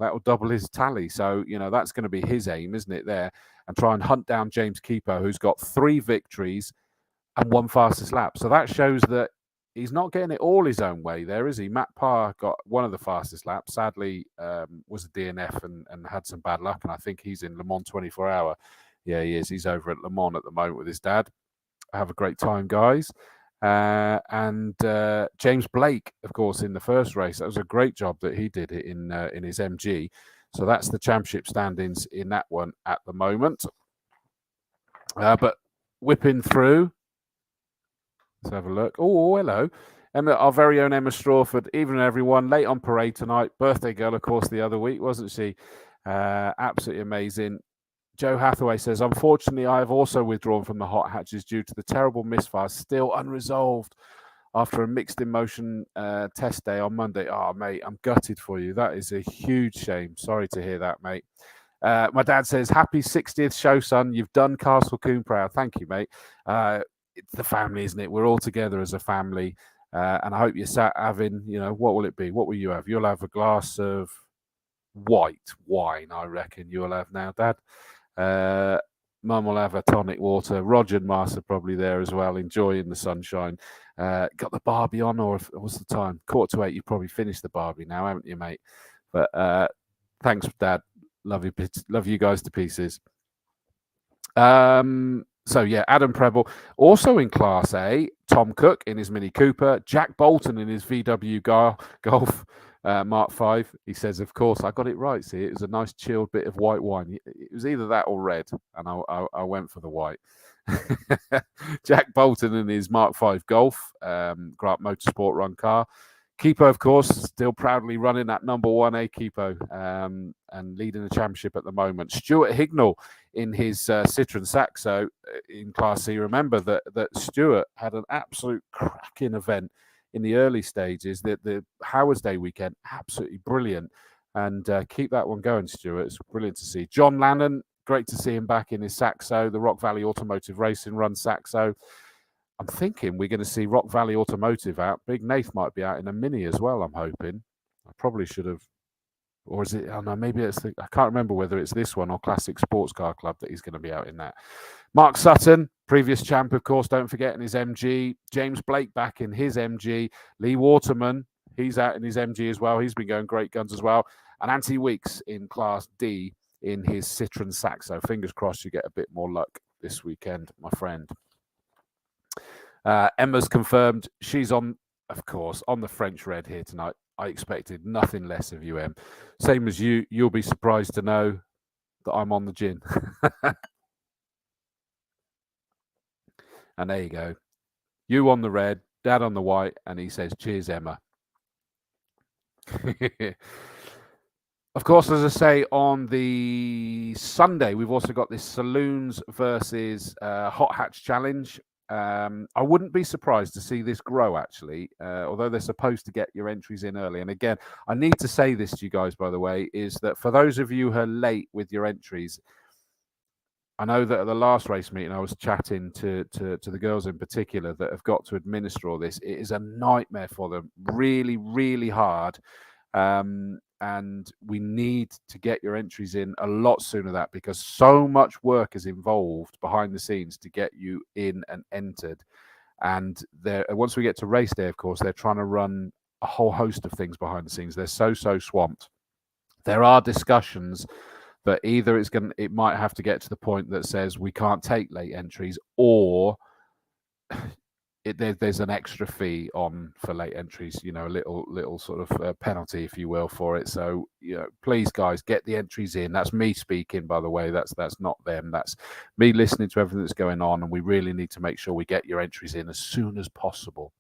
[SPEAKER 1] his tally. So, that's going to be his aim, isn't it, there? And try and hunt down James Keepo, who's got 3 victories and 1 fastest lap. So that shows that he's not getting it all his own way there, is he? Matt Parr got one of the fastest laps. Sadly, was a DNF and had some bad luck. And I think he's in Le Mans 24 Hour. Yeah, he is. He's over at Le Mans at the moment with his dad. Have a great time, guys. And James Blake, of course, in the first race. That was a great job that he did it in his MG. So that's the championship standings in that one at the moment. But whipping through. Let's have a look. Oh, hello. Emma, our very own Emma Strawford. Evening, everyone. Late on parade tonight. Birthday girl, of course, the other week, wasn't she? Absolutely amazing. Joe Hathaway says, unfortunately, I have also withdrawn from the hot hatches due to the terrible misfires still unresolved after a mixed emotion test day on Monday. Oh, mate, I'm gutted for you. That is a huge shame. Sorry to hear that, mate. My dad says, happy 60th show, son. You've done Castle Combe proud. Thank you, mate. It's the family, isn't it? We're all together as a family. And I hope you're sat having, what will it be? What will you have? You'll have a glass of white wine, I reckon you'll have now, Dad. Mum will have a tonic water. Roger and Master probably there as well, enjoying the sunshine. Got the Barbie on, or what's the time? 7:45. You've probably finished the Barbie now, haven't you, mate? But thanks, Dad. Love you guys to pieces. So yeah, Adam Preble also in Class A. Tom Cook in his Mini Cooper. Jack Bolton in his VW Golf Mark V. He says, of course, I got it right. See, it was a nice chilled bit of white wine. It was either that or red, and I went for the white. Jack Bolton in his Mark V Golf, Grant Motorsport run car. Keepo, of course, still proudly running that number 1A Keepo and leading the championship at the moment. Stuart Hignall in his Citroen Saxo in Class C. Remember that Stuart had an absolute cracking event in the early stages. The WRDA weekend, absolutely brilliant. And keep that one going, Stuart. It's brilliant to see. John Lannon, great to see him back in his Saxo, the Rock Valley Automotive Racing run Saxo. I'm thinking we're going to see Rock Valley Automotive out. Big Nath might be out in a Mini as well, I'm hoping. I probably should have. Or is it? Oh no, maybe it's I can't remember whether it's this one or Classic Sports Car Club that he's going to be out in that. Mark Sutton, previous champ, of course, don't forget, in his MG. James Blake back in his MG. Lee Waterman, he's out in his MG as well. He's been going great guns as well. And Anthony Weeks in Class D in his Citroen Saxo. Fingers crossed you get a bit more luck this weekend, my friend. Emma's confirmed she's on, of course, on the French Red here tonight. I expected nothing less of you, Em. Same as you. You'll be surprised to know that I'm on the gin. And there you go. You on the red, Dad on the white, and he says, cheers, Emma. Of course, as I say, on the Sunday, we've also got this Saloons versus Hot Hatch Challenge. I wouldn't be surprised to see this grow, actually, although they're supposed to get your entries in early. And again, I need to say this to you guys, by the way, is that for those of you who are late with your entries, I know that at the last race meeting, I was chatting to the girls in particular that have got to administer all this. It is a nightmare for them, really, really hard. And we need to get your entries in a lot sooner than that, because so much work is involved behind the scenes to get you in and entered. And once we get to race day, of course, they're trying to run a whole host of things behind the scenes. They're so swamped. There are discussions that either it might have to get to the point that says we can't take late entries, or there's an extra fee on for late entries, a little sort of penalty, if you will, for it. So, please, guys, get the entries in. That's me speaking, by the way. That's not them. That's me listening to everything that's going on, and we really need to make sure we get your entries in as soon as possible.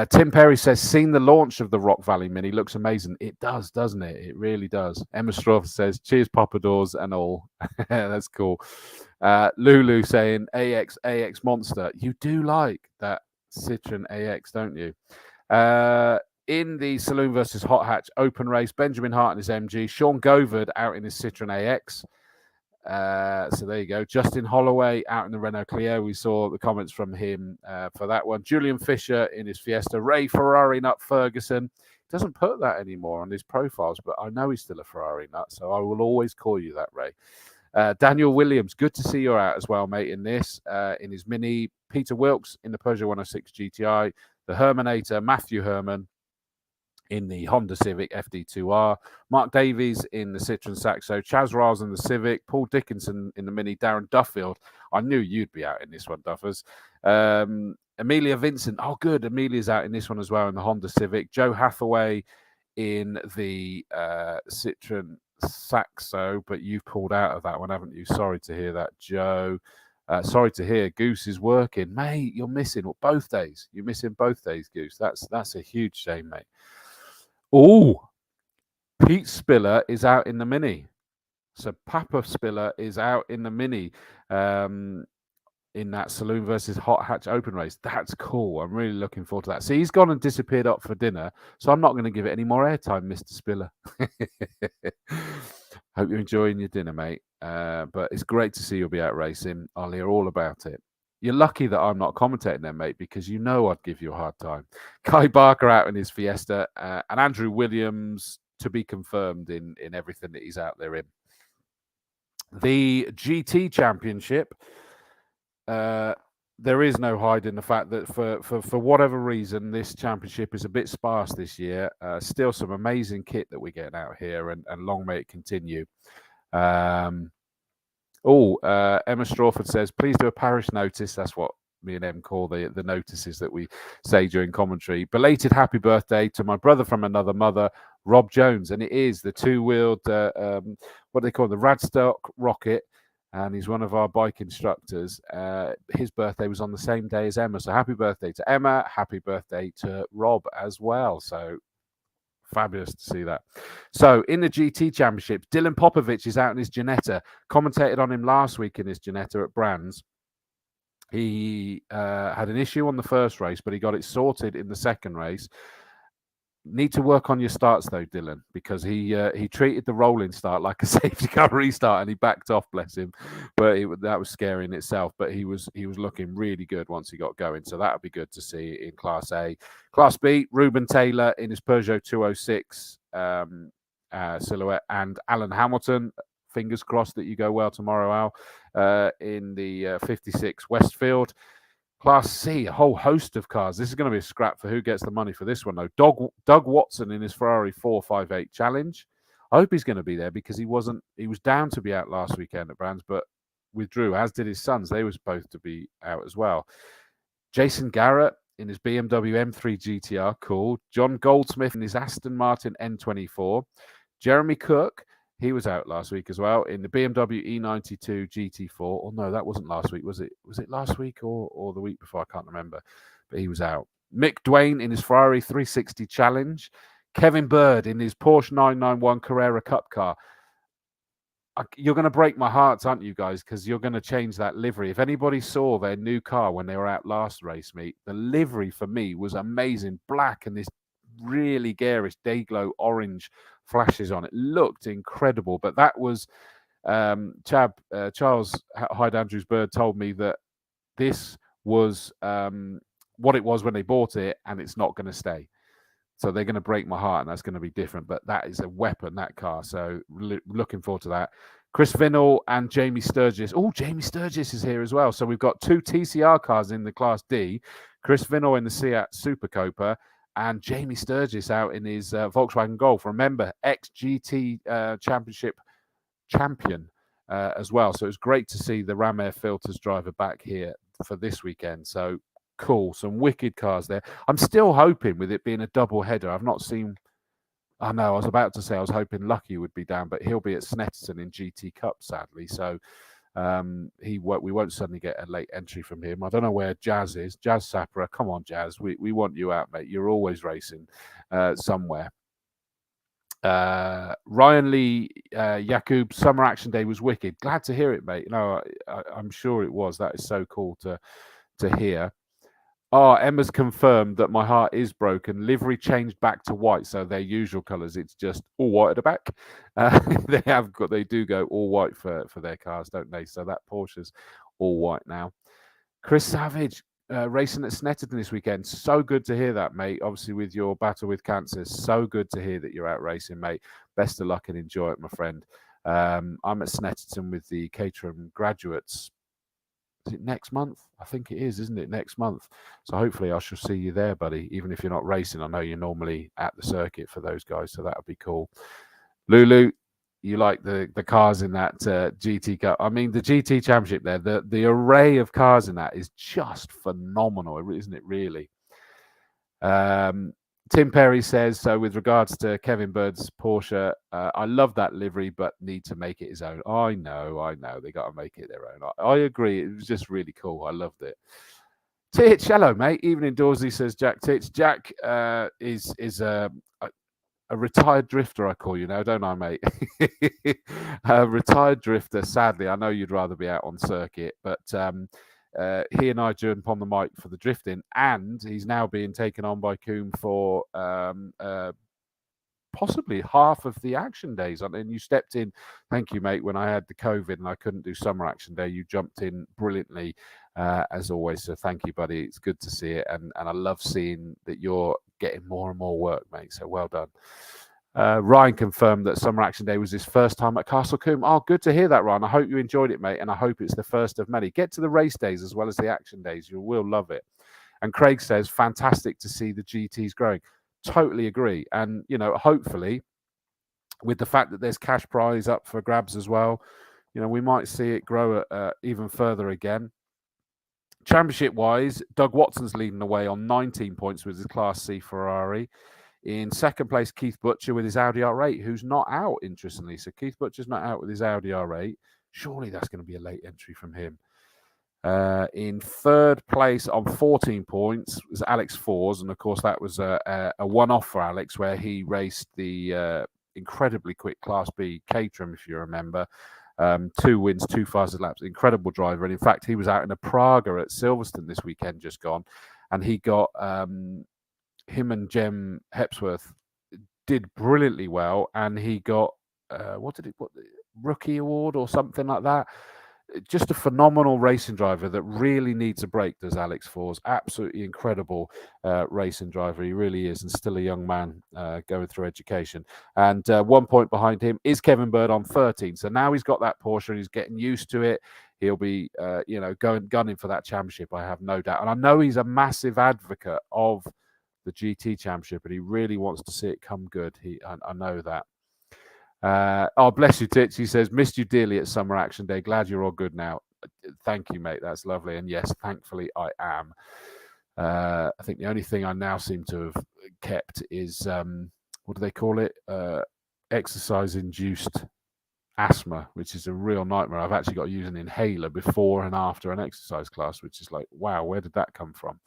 [SPEAKER 1] Tim Perry says, seen the launch of the Rock Valley Mini, looks amazing. It does, doesn't it? It really does. Emma Strawford says, cheers, Papa Dawes and all. That's cool. Lulu saying, AX Monster. You do like that Citroen AX, don't you? In the Saloon versus Hot Hatch open race, Benjamin Hart and his MG, Sean Govard out in his Citroen AX. So there you go. Justin Holloway out in the Renault Clio. We saw the comments from him for that one. Julian Fisher in his Fiesta. Ray Ferrari nut Ferguson. Doesn't put that anymore on his profiles, but I know he's still a Ferrari nut, so I will always call you that, Ray. Daniel Williams, good to see you out as well, mate, in this. In his Mini. Peter Wilkes in the Peugeot 106 GTI. The Hermanator, Matthew Herman in the Honda Civic FD2R, Mark Davies in the Citroen Saxo, Chaz Raz in the Civic, Paul Dickinson in the Mini, Darren Duffield. I knew you'd be out in this one, Duffers. Amelia Vincent. Oh, good. Amelia's out in this one as well in the Honda Civic. Joe Hathaway in the Citroen Saxo, but you've pulled out of that one, haven't you? Sorry to hear that, Joe. Sorry to hear Goose is working. Mate, you're missing both days. You're missing both days, Goose. That's a huge shame, mate. Oh, Pete Spiller is out in the Mini. So Papa Spiller is out in the Mini in that Saloon versus Hot Hatch open race. That's cool. I'm really looking forward to that. See, he's gone and disappeared up for dinner, so I'm not going to give it any more airtime, Mr. Spiller. Hope you're enjoying your dinner, mate. But it's great to see you'll be out racing. I'll hear all about it. You're lucky that I'm not commentating there, mate, because I'd give you a hard time. Kai Barker out in his Fiesta, and Andrew Williams to be confirmed in everything that he's out there in. The GT Championship, there is no hiding the fact that for whatever reason, this championship is a bit sparse this year. Still some amazing kit that we're getting out here, and long may it continue. Emma Strawford says, please do a parish notice. That's what me and Em call the notices that we say during commentary. Belated happy birthday to my brother from another mother, Rob Jones. And it is the two-wheeled, what they call the Radstock Rocket. And he's one of our bike instructors. His birthday was on the same day as Emma. So happy birthday to Emma. Happy birthday to Rob as well. So fabulous to see that. So in the GT Championship, Dylan Popovich is out in his Ginetta. Commentated on him last week in his Ginetta at Brands. He had an issue on the first race, but he got it sorted in the second race. Need to work on your starts though, Dylan, because he treated the rolling start like a safety car restart, and he backed off, bless him. But that was scary in itself. But he was looking really good once he got going. So that would be good to see in Class A. Class B, Ruben Taylor in his Peugeot 206 Silhouette, and Alan Hamilton. Fingers crossed that you go well tomorrow, Al, in the 56 Westfield. Class C, a whole host of cars. This is going to be a scrap for who gets the money for this one, though. Doug Watson in his Ferrari 458 Challenge. I hope he's going to be there because he was down to be out last weekend at Brands, but withdrew, as did his sons. They were supposed to be out as well. Jason Garrett in his BMW M3 GTR, cool. John Goldsmith in his Aston Martin N24. Jeremy Cook, he was out last week as well in the BMW E92 GT4. Oh no, that wasn't last week. Was it last week or the week before? I can't remember. But he was out. Mick Dwayne in his Ferrari 360 Challenge. Kevin Bird in his Porsche 991 Carrera Cup car. You're going to break my heart, aren't you guys? Because you're going to change that livery. If anybody saw their new car when they were out last race meet, the livery for me was amazing. Black and this really garish day-glow orange flashes on it. Looked incredible. But that was Charles Hyde Andrews Bird told me that this was what it was when they bought it, and it's not going to stay. So they're going to break my heart, and that's going to be different. But that is a weapon, that car. So looking forward to that. Chris Vinnell and Jamie Sturgis. Oh, Jamie Sturgis is here as well. So we've got 2 TCR cars in the Class D. Chris Vinnell in the Seat Super Copa, and Jamie Sturgis out in his Volkswagen Golf. Remember, ex-GT Championship champion as well. So it's great to see the Ram Air Filters driver back here for this weekend. So cool, some wicked cars there. I'm still hoping, with it being a double header, I've not seen. I know I was about to say I was hoping Lucky would be down, but he'll be at Snetterton in GT Cup, sadly. So we won't suddenly get a late entry from him. I don't know where Jazz is. Jazz Sapra, come on, Jazz. We want you out, mate. You're always racing somewhere. Ryan Lee Yakub, Summer Action Day was wicked. Glad to hear it, mate. No, I'm sure it was. That is so cool to hear. Oh, Emma's confirmed that my heart is broken. Livery changed back to white, so their usual colours. It's just all white at the back. They do go all white for their cars, don't they? So that Porsche's all white now. Chris Savage racing at Snetterton this weekend. So good to hear that, mate. Obviously, with your battle with cancer, so good to hear that you're out racing, mate. Best of luck and enjoy it, my friend. I'm at Snetterton with the Caterham graduates. Is it next month? I think it is, isn't it? Next month. So hopefully I shall see you there, buddy. Even if you're not racing, I know you're normally at the circuit for those guys, so that would be cool. Lulu, you like the cars in that GT Cup? I mean, the GT Championship there, the array of cars in that is just phenomenal, isn't it? Really. Tim Perry says, so with regards to Kevin Bird's Porsche, I love that livery, but need to make it his own. I know. They got to make it their own. I agree. It was just really cool. I loved it. Titch, hello, mate. Evening, Dawsey, says Jack Titch. Jack is a retired drifter, I call you now, don't I, mate? A retired drifter. Sadly, I know you'd rather be out on circuit, but he and I jump on the mic for the drifting, and he's now being taken on by Coombe for possibly half of the action days. And you stepped in, thank you, mate, when I had the COVID and I couldn't do Summer Action Day. You jumped in brilliantly, as always. So thank you, buddy. It's good to see it, and I love seeing that you're getting more and more work, mate. So well done. Ryan confirmed that Summer Action Day was his first time at Castle Combe. Oh, good to hear that, Ryan. I hope you enjoyed it, mate, and I hope it's the first of many. Get to the race days as well as the action days. You will love it. And Craig says, fantastic to see the GTs growing. Totally agree. And, hopefully, with the fact that there's cash prize up for grabs as well, we might see it grow even further again. Championship-wise, Doug Watson's leading the way on 19 points with his Class C Ferrari. In second place, Keith Butcher with his Audi R8, who's not out, interestingly. So Keith Butcher's not out with his Audi R8. Surely that's going to be a late entry from him. In third place on 14 points was Alex Fours. And, of course, that was a one-off for Alex, where he raced the incredibly quick Class B Caterham, if you remember. 2 wins, 2 fastest laps. Incredible driver. And, in fact, he was out in a Praga at Silverstone this weekend just gone. And he got... him and Jem Hepsworth did brilliantly well, and he got rookie award or something like that. Just a phenomenal racing driver that really needs a break, does Alex Fours. Absolutely incredible racing driver. He really is, and still a young man going through education. And 1 point behind him is Kevin Bird on 13. So now he's got that Porsche and he's getting used to it. He'll be, gunning for that championship, I have no doubt. And I know he's a massive advocate of the GT Championship, and he really wants to see it come good. I know that. Oh, bless you, Tits. He says, missed you dearly at Summer Action Day. Glad you're all good now. Thank you, mate. That's lovely. And yes, thankfully I am. I think the only thing I now seem to have kept is, what do they call it? Exercise-induced asthma, which is a real nightmare. I've actually got to use an inhaler before and after an exercise class, which is like, wow, where did that come from?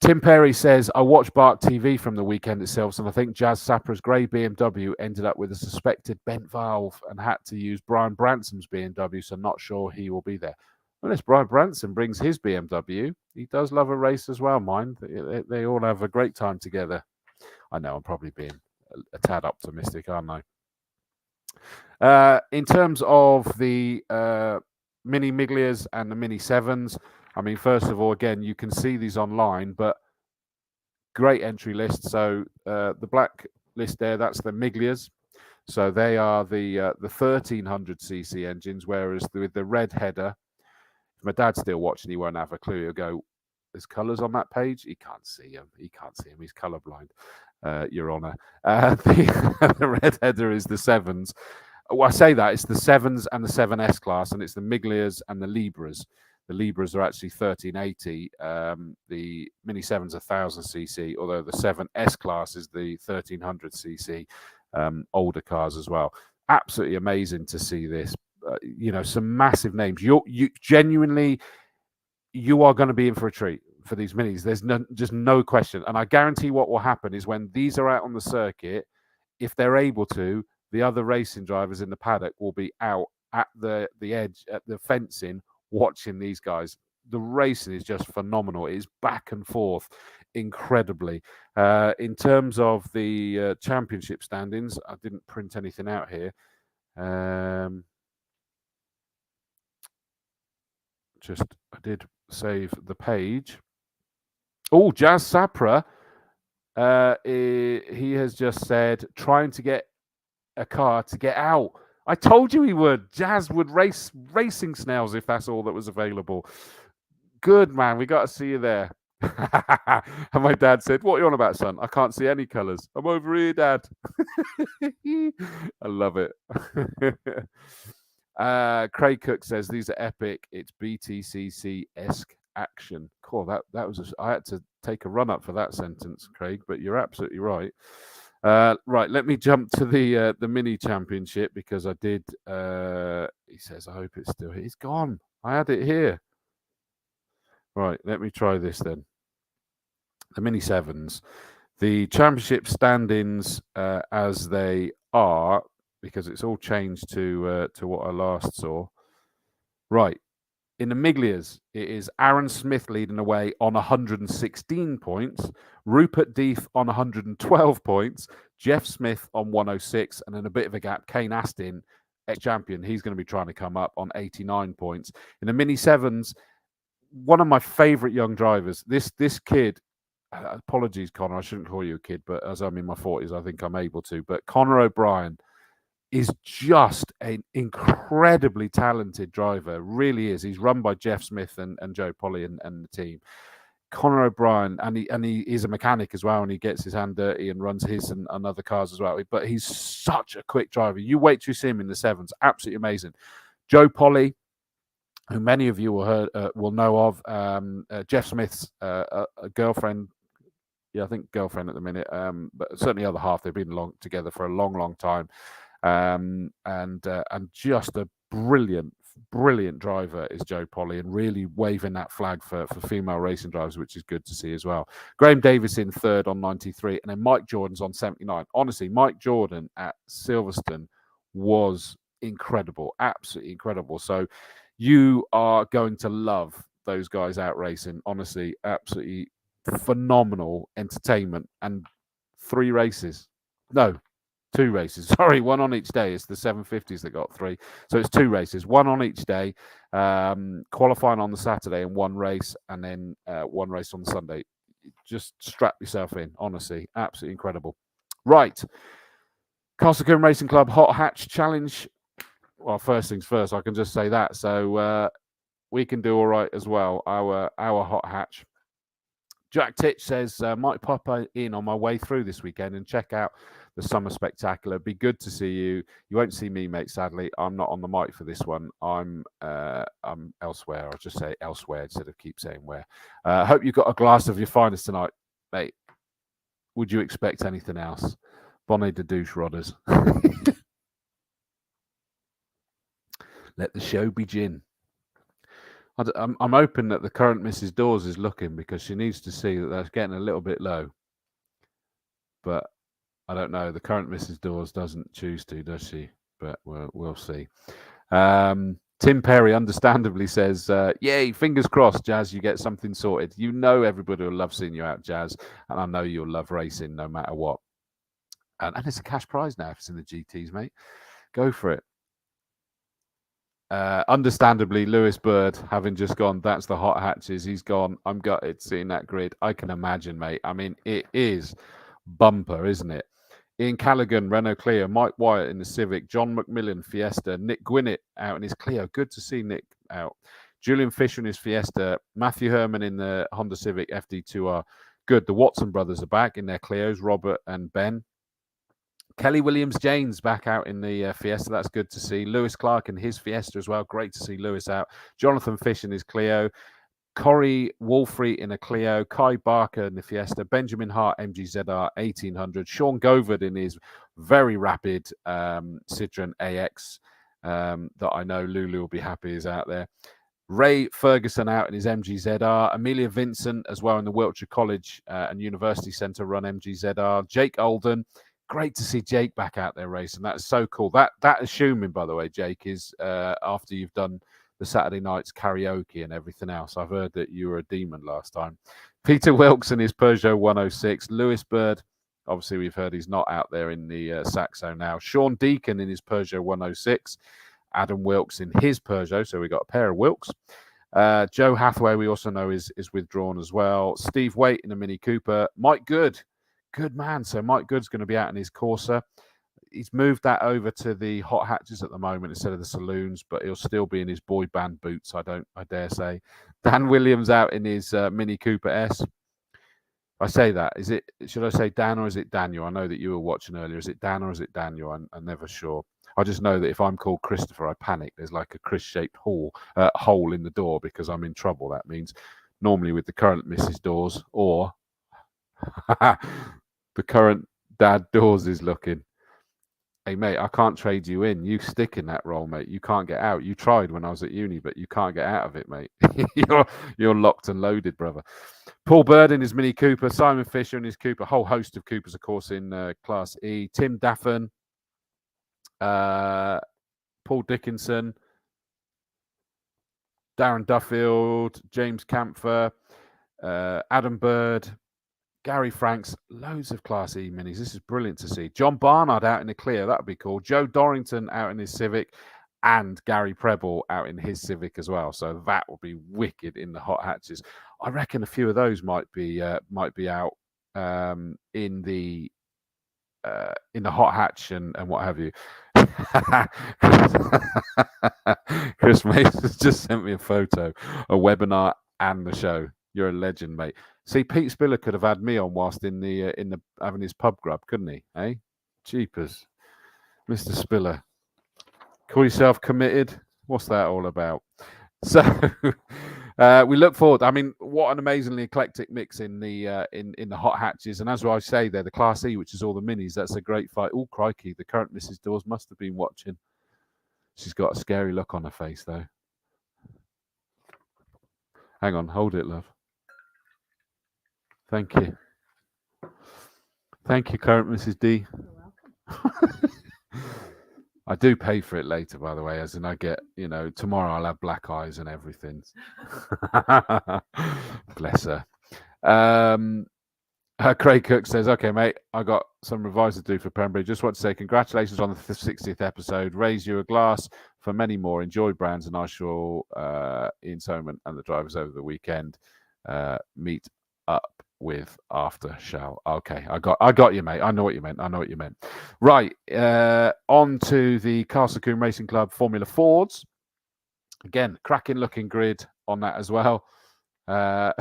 [SPEAKER 1] Tim Perry says, I watched Bark TV from the weekend itself, and I think Jazz Sapra's grey BMW ended up with a suspected bent valve and had to use Brian Branson's BMW, so not sure he will be there. Unless Brian Branson brings his BMW, he does love a race as well, mind. They all have a great time together. I know I'm probably being a tad optimistic, aren't I? In terms of the Mini Miglias and the Mini 7s, I mean, first of all, again, you can see these online, but great entry list. So the black list there, that's the Miglias. So they are the 1300cc engines, whereas with the red header, if my dad's still watching, he won't have a clue. He'll go, there's colours on that page? He can't see him. He can't see him. He's colourblind, Your Honour. The red header is the 7s. Well, I say that, it's the 7s and the 7S class, and it's the Miglias and the Libras. The Libras are actually 1380. The Mini 7's 1000cc, although the 7S class is the 1300cc older cars as well. Absolutely amazing to see this. Some massive names. You genuinely, you are going to be in for a treat for these minis. There's just no question. And I guarantee what will happen is when these are out on the circuit, if they're able to, the other racing drivers in the paddock will be out at the edge, at the fencing, watching these guys. The racing is just phenomenal. It is back and forth incredibly. In terms of the championship standings, I didn't print anything out here. I did save the page. Oh, Jazz Sapra, he has just said, trying to get a car to get out. I told you he would. Jazz would race racing snails if that's all that was available. Good, man. We got to see you there. And my dad said, what are you on about, son? I can't see any colours. I'm over here, Dad. I love it. Craig Cook says, these are epic. It's BTCC-esque action. Cool. That was I had to take a run up for that sentence, Craig, but you're absolutely right. Right, let me jump to the mini championship because I did. He says, I hope it's still here. It's gone. I had it here. Right, let me try this then. The Mini 7s. The championship standings as they are, because it's all changed to what I last saw. Right. In the Miglias, it is Aaron Smith leading away on 116 points, Rupert Deef on 112 points, Jeff Smith on 106, and in a bit of a gap, Kane Astin, ex-champion, he's going to be trying to come up on 89 points. In the Mini 7s, one of my favourite young drivers, this kid, apologies, Connor, I shouldn't call you a kid, but as I'm in my 40s, I think I'm able to, but Connor O'Brien is just an incredibly talented driver, really is. He's run by Jeff Smith and Joe Polly and the team. Connor O'Brien, and he is a mechanic as well, and he gets his hand dirty and runs his and other cars as well. But he's such a quick driver. You wait till you see him in the 7s. Absolutely amazing. Joe Polly, who many of you will know of, Jeff Smith's girlfriend. Yeah, I think girlfriend at the minute, but certainly other half. They've been together for a long, long time. And just a brilliant driver is Joe Polly, and really waving that flag for female racing drivers, which is good to see as well. Graham Davis in third on 93, and then Mike Jordan's on 79. Honestly, Mike Jordan at Silverstone was incredible, absolutely incredible. So you are going to love those guys out racing. Honestly, absolutely phenomenal entertainment, and 3 races. No. 2 races. Sorry, 1 on each day. It's the 750s that got 3. So it's 2 races, 1 on each day, qualifying on the Saturday and 1 race, and then 1 race on the Sunday. Just strap yourself in, honestly. Absolutely incredible. Right. Castle Combe Racing Club Hot Hatch Challenge. Well, first things first, I can just say that. So we can do all right as well, our Hot Hatch. Jack Titch says, might pop in on my way through this weekend and check out the Summer Spectacular. Be good to see you. You won't see me, mate, sadly. I'm not on the mic for this one. I'm elsewhere. I'll just say elsewhere instead of keep saying where. Hope you got a glass of your finest tonight, mate. Would you expect anything else? Bonnet de douche rodders. Let the show begin. I'm hoping that the current Mrs. Dawes is looking, because she needs to see that that's getting a little bit low. But I don't know. The current Mrs. Dawes doesn't choose to, does she? But we'll see. Tim Perry understandably says, yay, fingers crossed, Jazz, you get something sorted. You know everybody will love seeing you out, Jazz, and I know you'll love racing no matter what. And it's a cash prize now if it's in the GTs, mate. Go for it. Understandably, Lewis Bird, having just gone, that's the Hot Hatches. He's gone. I'm gutted seeing that grid. I can imagine, mate. I mean, it is bumper, isn't it? Ian Callaghan, Renault Clio, Mike Wyatt in the Civic, John McMillan, Fiesta, Nick Gwinnett out in his Clio. Good to see Nick out. Julian Fisher in his Fiesta, Matthew Herman in the Honda Civic FD2R. Good. The Watson brothers are back in their Clios, Robert and Ben. Kelly Williams-Janes back out in the Fiesta. That's good to see. Lewis Clark in his Fiesta as well. Great to see Lewis out. Jonathan Fish in his Clio. Corey Wolfrey in a Clio. Kai Barker in the Fiesta. Benjamin Hart MGZR 1800. Sean Govard in his very rapid Citroen AX that I know Lulu will be happy is out there. Ray Ferguson out in his MGZR. Amelia Vincent as well in the Wiltshire College and University Centre run MGZR. Jake Olden. Great to see Jake back out there racing. That's so cool. That assuming, by the way, Jake, is after you've done the Saturday night's karaoke and everything else. I've heard that you were a demon last time. Peter Wilkes in his Peugeot 106. Lewis Bird, obviously we've heard he's not out there in the Saxo now. Sean Deacon in his Peugeot 106. Adam Wilkes in his Peugeot. So we got a pair of Wilkes. Joe Hathaway, we also know is withdrawn as well. Steve Waite in a Mini Cooper. Mike Good. Good man. So Mike Good's going to be out in his Corsa. He's moved that over to the Hot Hatches at the moment instead of the Saloons, but he'll still be in his boy band boots, I dare say. Dan Williams out in his Mini Cooper S. I say that. Should I say Dan or is it Daniel? I know that you were watching earlier. Is it Dan or is it Daniel? I'm never sure. I just know that if I'm called Christopher, I panic. There's like a Chris-shaped hole in the door because I'm in trouble. That means normally with the current Mrs. Dawes or the current Dad Dawes is looking. Hey, mate, I can't trade you in. You stick in that role, mate. You can't get out. You tried when I was at uni, but you can't get out of it, mate. You're locked and loaded, brother. Paul Bird in his Mini Cooper. Simon Fisher in his Cooper. A whole host of Coopers, of course, in Class E. Tim Daffin. Paul Dickinson. Darren Duffield. James Campher. Adam Bird. Gary Franks, loads of Class E minis. This is brilliant to see. John Barnard out in the Clio. That would be cool. Joe Dorrington out in his Civic and Gary Preble out in his Civic as well. So that would be wicked in the Hot Hatches. I reckon a few of those might be out in the Hot Hatch and what have you. Chris Mason has just sent me a photo, a webinar and the show. You're a legend, mate. See, Pete Spiller could have had me on whilst in the having his pub grub, couldn't he? Eh? Jeepers, Mr. Spiller. Call yourself committed. What's that all about? So we look forward. I mean, what an amazingly eclectic mix in the Hot Hatches, and as I say, there the Class E, which is all the minis. That's a great fight. Oh crikey, the current Mrs. Dawes must have been watching. She's got a scary look on her face though. Hang on, hold it, love. Thank you. Thank you, current Mrs. D.
[SPEAKER 2] You're welcome.
[SPEAKER 1] I do pay for it later, by the way, as in I get, tomorrow I'll have black eyes and everything. Bless her. Craig Cook says, okay, mate, I got some revise to do for Pembury. Just want to say congratulations on the 60th episode. Raise you a glass for many more. Enjoy brands, and I shall, Ian Soman and the drivers over the weekend, meet up with after shall. Okay, I got you, mate. I know what you meant. Right, on to the Castle Combe Racing Club Formula Fords. Again, cracking looking grid on that as well. I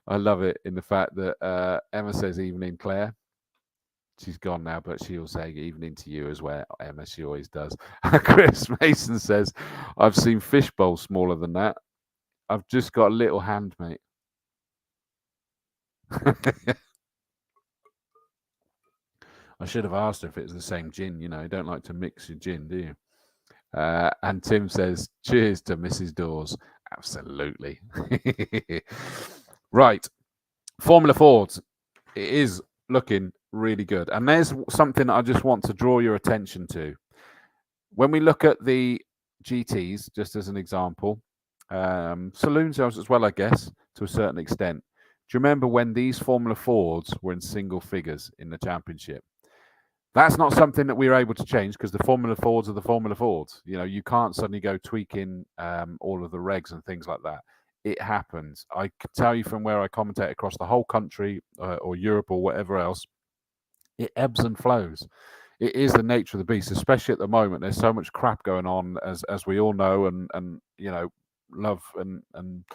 [SPEAKER 1] love it in the fact that Emma says evening, Claire. She's gone now, but she'll say evening to you as well, Emma. She always does. Chris Mason says, I've seen fish bowls smaller than that. I've just got a little hand, mate. I should have asked her if it was the same gin. You know, you don't like to mix your gin, do you? And Tim says, cheers to Mrs. Dawes. Absolutely. Right. Formula Fords. It is looking really good. And there's something I just want to draw your attention to. When we look at the GTs, just as an example, Saloons as well, I guess, to a certain extent. Do you remember when these Formula Fords were in single figures in the championship? That's not something that we were able to change because the Formula Fords are the Formula Fords. You know, you can't suddenly go tweaking all of the regs and things like that. It happens. I can tell you from where I commentate across the whole country or Europe or whatever else, it ebbs and flows. It is the nature of the beast, especially at the moment. There's so much crap going on, as we all know, and you know, love and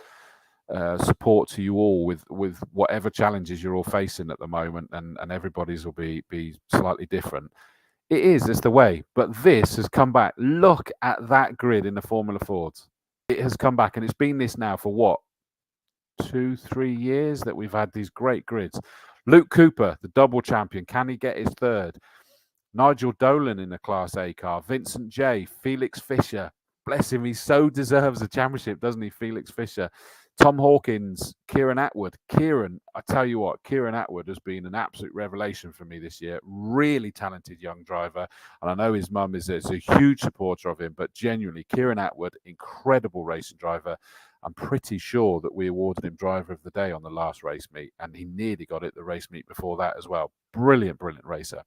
[SPEAKER 1] support to you all with whatever challenges you're all facing at the moment, and everybody's will be slightly different. It's the way. But this has come back. Look at that grid in the Formula Fords. It has come back, and it's been this now for what, 2-3 years that we've had these great grids. Luke Cooper, the double champion, can he get his third? Nigel Dolan in the Class A car, Vincent J, Felix Fischer, bless him, he so deserves a championship, doesn't he, Felix Fischer? Tom Hawkins, Kieran Atwood. Kieran, I tell you what, Kieran Atwood has been an absolute revelation for me this year. Really talented young driver. And I know his mum is a huge supporter of him, but genuinely, Kieran Atwood, incredible racing driver. I'm pretty sure that we awarded him driver of the day on the last race meet, and he nearly got it the race meet before that as well. Brilliant, brilliant racer.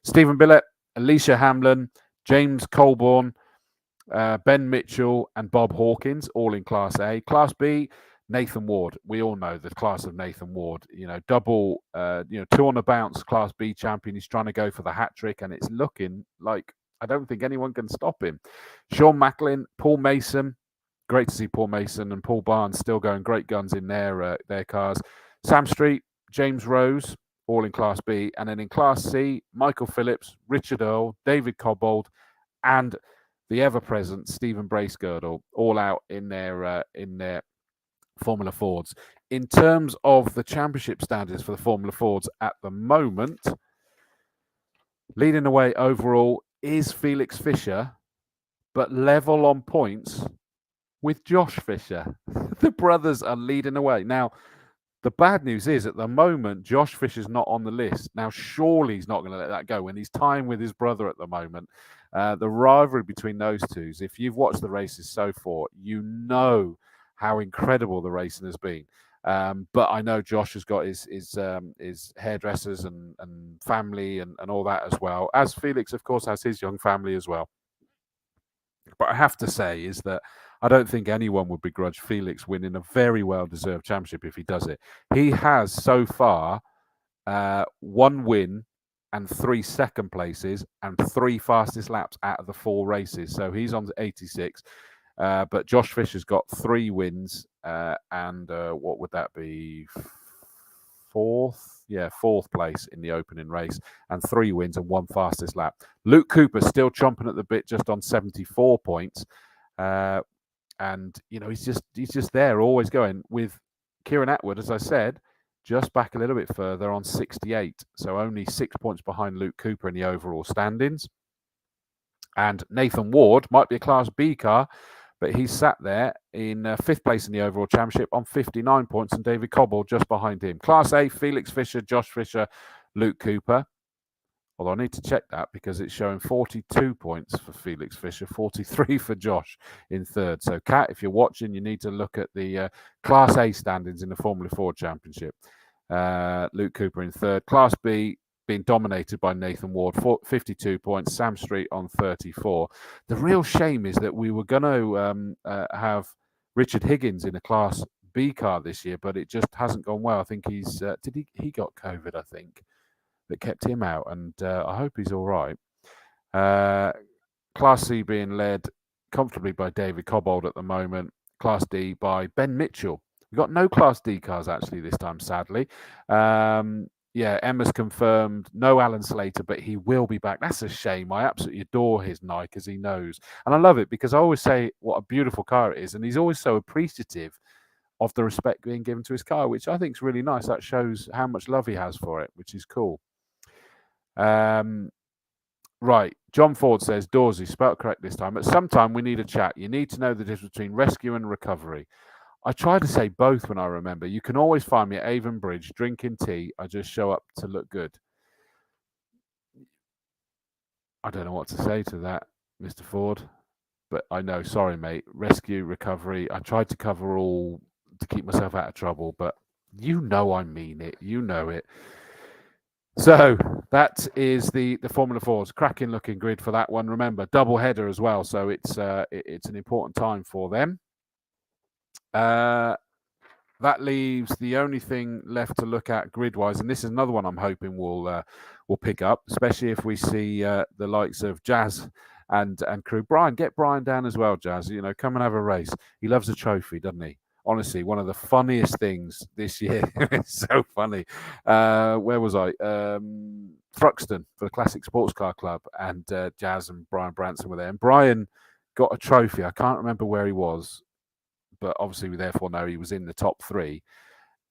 [SPEAKER 1] Stephen Billett, Alicia Hamlin, James Colborne, Ben Mitchell, and Bob Hawkins, all in Class A. Class B, Nathan Ward. We all know the class of Nathan Ward. You know, double, 2 on the bounce Class B champion. He's trying to go for the hat trick, and it's looking like I don't think anyone can stop him. Sean Macklin, Paul Mason. Great to see Paul Mason and Paul Barnes still going great guns in their cars. Sam Street, James Rose, all in Class B. And then in Class C, Michael Phillips, Richard Earl, David Cobbold, and the ever-present Stephen Bracegirdle, all out in their Formula Fords. In terms of the championship standards for the Formula Fords at the moment, leading the way overall is Felix Fischer, but level on points with Josh Fischer. The brothers are leading the way. Now, the bad news is at the moment, Josh Fisher's not on the list. Now, surely he's not going to let that go when he's tying with his brother at the moment. The rivalry between those two, if you've watched the races so far, you know how incredible the racing has been. But I know Josh has got his hairdressers and family and all that as well. As Felix, of course, has his young family as well. But I have to say is that I don't think anyone would begrudge Felix winning a very well-deserved championship if he does it. He has so far 1 win and 3 second places and 3 fastest laps out of the 4 races. So he's on 86. But Josh Fisher's got 3 wins and what would that be? 4th place in the opening race and 3 wins and 1 fastest lap. Luke Cooper still chomping at the bit, just on 74 points. And you know, he's just there, always going. With Kieran Atwood, as I said, just back a little bit further on 68, so only 6 points behind Luke Cooper in the overall standings. And Nathan Ward might be a Class B car, but he's sat there in 5th place in the overall championship on 59 points, and David Cobbold just behind him. Class A, Felix Fischer, Josh Fischer, Luke Cooper. Although I need to check that because it's showing 42 points for Felix Fischer, 43 for Josh in 3rd. So, Kat, if you're watching, you need to look at the Class A standings in the Formula Ford Championship. Luke Cooper in 3rd. Class B being dominated by Nathan Ward, 52 points. Sam Street on 34. The real shame is that we were going to have Richard Higgins in a Class B car this year, but it just hasn't gone well. I think he got COVID, I think, that kept him out, and I hope he's all right. Class C being led comfortably by David Cobbold at the moment. Class D by Ben Mitchell. We've got no Class D cars actually this time, sadly. Yeah, Emma's confirmed. No Alan Slater, but he will be back. That's a shame. I absolutely adore his Nike, as he knows. And I love it because I always say what a beautiful car it is. And he's always so appreciative of the respect being given to his car, which I think is really nice. That shows how much love he has for it, which is cool. Right. John Ford says, Dawes, you spelled correct this time. At some time, we need a chat. You need to know the difference between rescue and recovery. I try to say both when I remember. You can always find me at Avon Bridge drinking tea. I just show up to look good. I don't know what to say to that, Mr. Ford, but I know. Sorry, mate. Rescue, recovery. I tried to cover all to keep myself out of trouble, but you know I mean it. You know it. So that is the Formula 4's cracking looking grid for that one. Remember, double header as well, so it's an important time for them. That leaves the only thing left to look at grid-wise, and this is another one I'm hoping we'll pick up, especially if we see the likes of Jazz and crew. Brian, get Brian down as well, Jazz. You know, come and have a race. He loves a trophy, doesn't he? Honestly, one of the funniest things this year. It's so funny. Where was I? Thruxton for the Classic Sports Car Club, and Jazz and Brian Branson were there. And Brian got a trophy. I can't remember where he was, but obviously we therefore know he was in the top 3.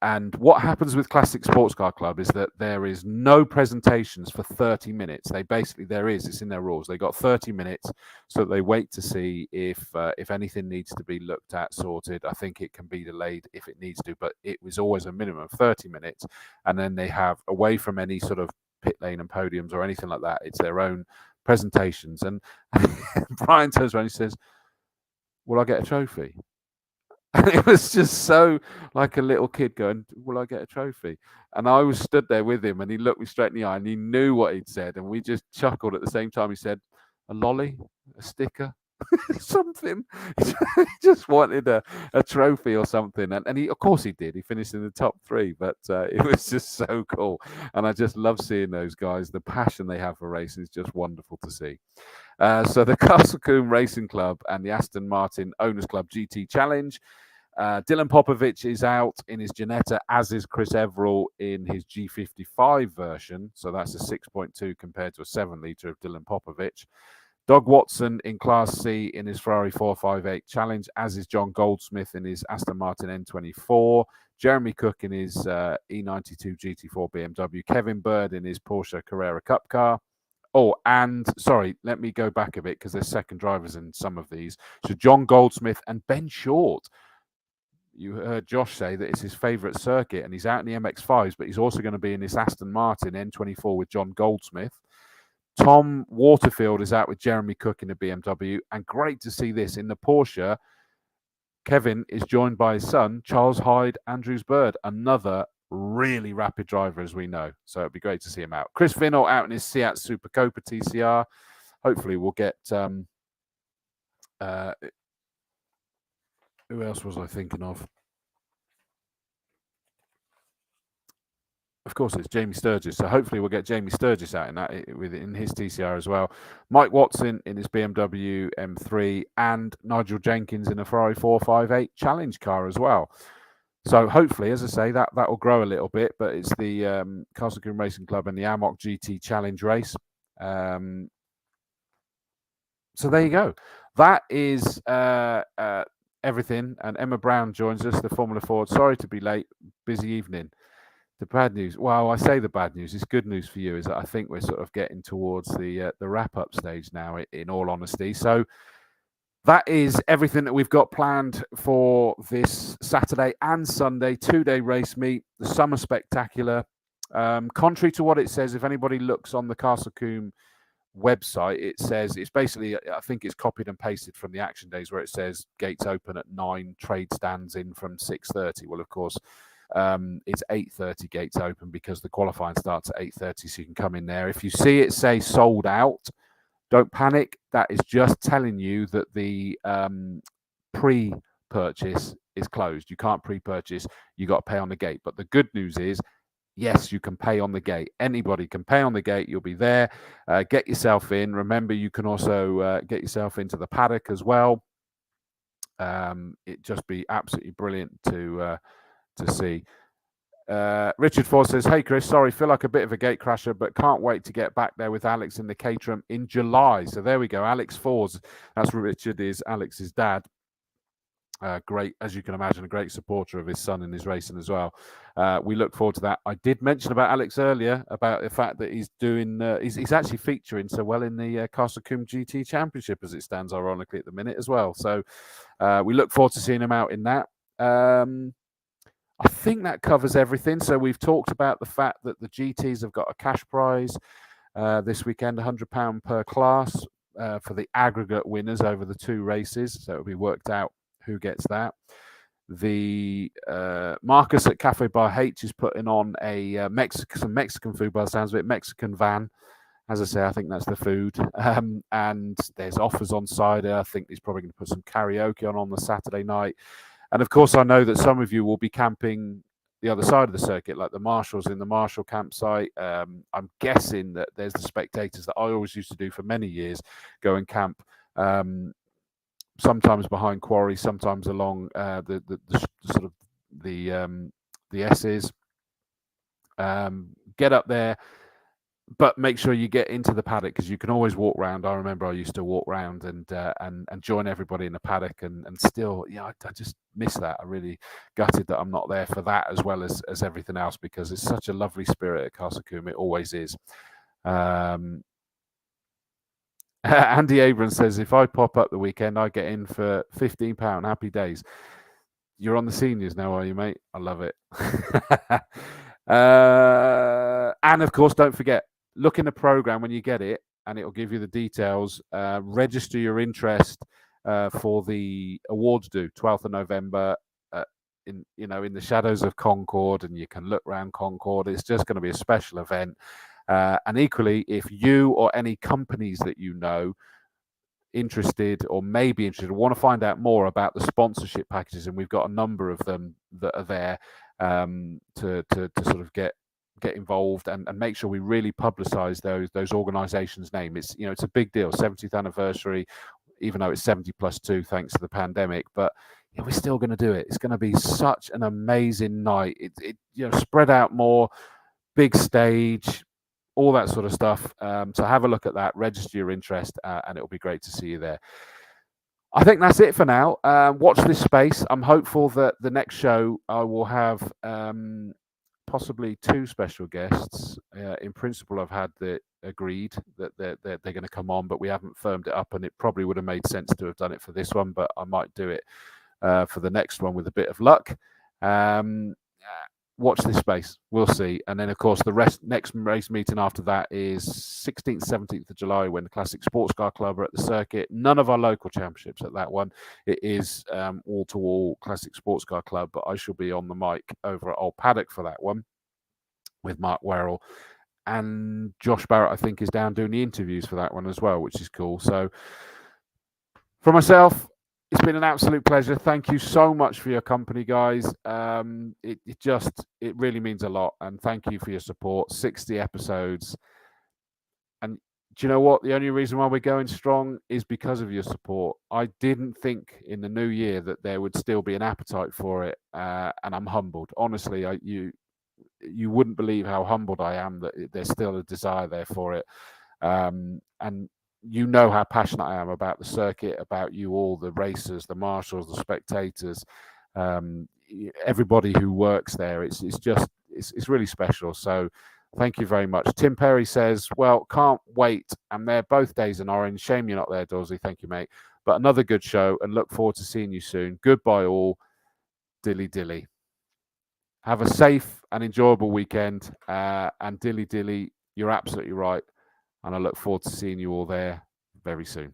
[SPEAKER 1] And what happens with Classic Sports Car Club is that there is no presentations for 30 minutes. It's in their rules. They got 30 minutes, so they wait to see if anything needs to be looked at, sorted. I think it can be delayed if it needs to, but it was always a minimum of 30 minutes. And then they have, away from any sort of pit lane and podiums or anything like that, it's their own presentations. And Brian turns around and says, "Will I get a trophy?" And it was just so like a little kid going, "Will I get a trophy?" And I was stood there with him, and he looked me straight in the eye, and he knew what he'd said, and we just chuckled at the same time. He said, "A lolly, a sticker, something." He just wanted a trophy or something, and he, of course, he did. He finished in the top 3, but it was just so cool, and I just love seeing those guys. The passion they have for racing is just wonderful to see. So the Castle Combe Racing Club and the Aston Martin Owners Club GT Challenge. Dylan Popovic is out in his Ginetta, as is Chris Everall in his G55 version. So that's a 6.2 compared to a 7-litre of Dylan Popovic. Doug Watson in Class C in his Ferrari 458 Challenge, as is John Goldsmith in his Aston Martin N24. Jeremy Cook in his E92 GT4 BMW. Kevin Bird in his Porsche Carrera Cup car. Oh, and sorry, let me go back a bit because there's second drivers in some of these. So John Goldsmith and Ben Short. You heard Josh say that it's his favourite circuit, and he's out in the MX-5s, but he's also going to be in this Aston Martin N24 with John Goldsmith. Tom Waterfield is out with Jeremy Cook in the BMW, and great to see this in the Porsche. Kevin is joined by his son, Charles Hyde Andrews Bird, another really rapid driver, as we know. So it'd be great to see him out. Chris Vinnell out in his Seat Supercopa TCR. Hopefully we'll get... who else was I thinking of? Of course, it's Jamie Sturgis. So hopefully we'll get Jamie Sturgis out in his TCR as well. Mike Watson in his BMW M3 and Nigel Jenkins in a Ferrari 458 Challenge car as well. So hopefully, as I say, that will grow a little bit. But it's the Castle Combe Racing Club and the AMOC GT Challenge race. So there you go. That is everything. And Emma Brown joins us, the Formula Ford. Sorry to be late. Busy evening. The bad news, well, I say the bad news, it's good news for you, is that I think we're sort of getting towards the wrap-up stage now, in all honesty. So that is everything that we've got planned for this Saturday and Sunday, 2-day race meet, the Summer Spectacular. Contrary to what it says, if anybody looks on the Castle Combe website, it says, it's basically, I think it's copied and pasted from the action days where it says gates open at 9, trade stands in from 6:30. Well, of course, it's 8:30 gates open because the qualifying starts at 8:30, so you can come in there. If you see it say sold out, don't panic. That is just telling you that the pre-purchase is closed. You can't pre-purchase. You got to pay on the gate. But the good news is, yes, you can pay on the gate. Anybody can pay on the gate. You'll be there. Get yourself in. Remember, you can also get yourself into the paddock as well. It'd just be absolutely brilliant to see. Richard Ford says, "Hey Chris, sorry, feel like a bit of a gate crasher, but can't wait to get back there with Alex in the Caterham in July." So there we go, Alex Fords. That's Richard, is Alex's dad. Great, as you can imagine, a great supporter of his son in his racing as well. We look forward to that. I did mention about Alex earlier about the fact that he's doing, he's actually featuring so well in the Castle Combe GT Championship as it stands, ironically, at the minute as well. So we look forward to seeing him out in that. I think that covers everything. So we've talked about the fact that the GTs have got a cash prize this weekend, £100 per class for the aggregate winners over the 2 races. So it'll be worked out who gets that. The Marcus at Cafe Bar H is putting on a some Mexican food by the sounds of it, Mexican van. As I say, I think that's the food. And there's offers on cider. I think he's probably going to put some karaoke on the Saturday night. And of course, I know that some of you will be camping the other side of the circuit, like the Marshals in the Marshall campsite. I'm guessing that there's the spectators that I always used to do for many years, go and camp, sometimes behind quarry, sometimes along the sort of the S's. Get up there, but make sure you get into the paddock, because you can always walk round. I remember I used to walk round and join everybody in the paddock, and still, I just miss that. I really gutted that I'm not there for that as well as everything else, because it's such a lovely spirit at Castle Combe. It always is. Andy Abrams says, if I pop up the weekend, I get in for £15. Happy days. You're on the seniors now, are you, mate? I love it. And of course, don't forget, look in the program when you get it, and it'll give you the details. Register your interest for the awards due 12th of November in the shadows of Concord, and you can look around Concord. It's just going to be a special event. And equally, if you or any companies that you know interested or may be interested, or want to find out more about the sponsorship packages, and we've got a number of them that are there to sort of get involved and make sure we really publicize those organizations' name. It's it's a big deal, 70th anniversary, even though it's 70+2 thanks to the pandemic, but we're still going to do it. It's going to be such an amazing night. It spread out more, big stage, all that sort of stuff. So have a look at that, register your interest, and it'll be great to see you there. I think that's it for now. Watch this space. I'm hopeful that the next show I will have possibly 2 special guests. In principle, I've had agreed that they're going to come on, but we haven't firmed it up, and it probably would have made sense to have done it for this one, but I might do it for the next one with a bit of luck. Watch this space. We'll see. And then, of course, the next race meeting after that is 16th, 17th of July, when the Classic Sports Car Club are at the circuit. None of our local championships at that one. It is all-to-all Classic Sports Car Club, but I shall be on the mic over at Old Paddock for that one with Mark Werrell. And Josh Barrett, I think, is down doing the interviews for that one as well, which is cool. So for myself, it's been an absolute pleasure. Thank you so much for your company, guys. It really means a lot. And thank you for your support. 60 episodes. And do you know what? The only reason why we're going strong is because of your support. I didn't think in the new year that there would still be an appetite for it. And I'm humbled. Honestly, you wouldn't believe how humbled I am that there's still a desire there for it. And you know how passionate I am about the circuit, about you all, the racers, the marshals, the spectators, everybody who works there. It's really special. So thank you very much. Tim Perry says, well, can't wait. And they're both days in orange. Shame you're not there, Dawesy. Thank you, mate. But another good show, and look forward to seeing you soon. Goodbye all. Dilly dilly. Have a safe and enjoyable weekend. And dilly dilly, you're absolutely right. And I look forward to seeing you all there very soon.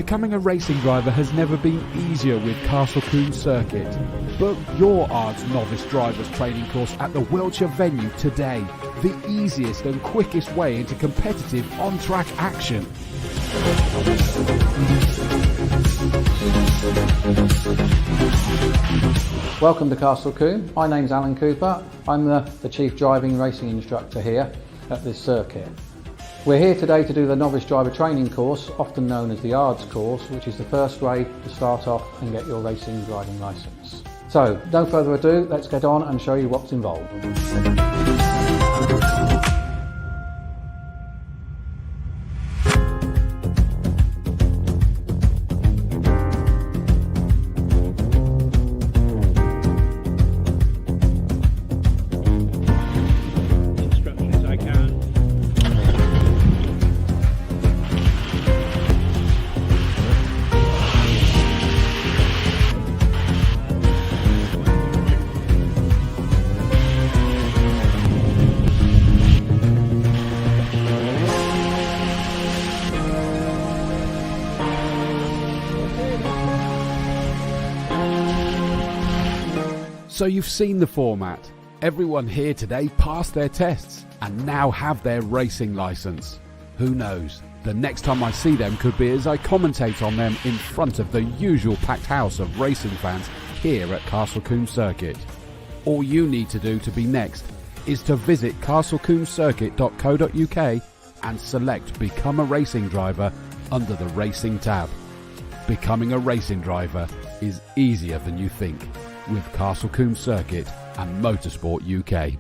[SPEAKER 2] Becoming a racing driver has never been easier with Castle Combe Circuit. Book your ARDS Novice Drivers Training course at the Wiltshire venue today. The easiest and quickest way into competitive on-track action.
[SPEAKER 3] Welcome to Castle Combe. My name's Alan Cooper. I'm the Chief Driving Racing Instructor here at this circuit. We're here today to do the Novice Driver Training course, often known as the ARDS course, which is the first way to start off and get your racing driving licence. So, no further ado, let's get on and show you what's involved.
[SPEAKER 2] So you've seen the format. Everyone here today passed their tests and now have their racing licence. Who knows? The next time I see them could be as I commentate on them in front of the usual packed house of racing fans here at Castle Combe Circuit. All you need to do to be next is to visit castlecombecircuit.co.uk and select Become a Racing Driver under the Racing tab. Becoming a racing driver is easier than you think with Castle Combe Circuit and Motorsport UK.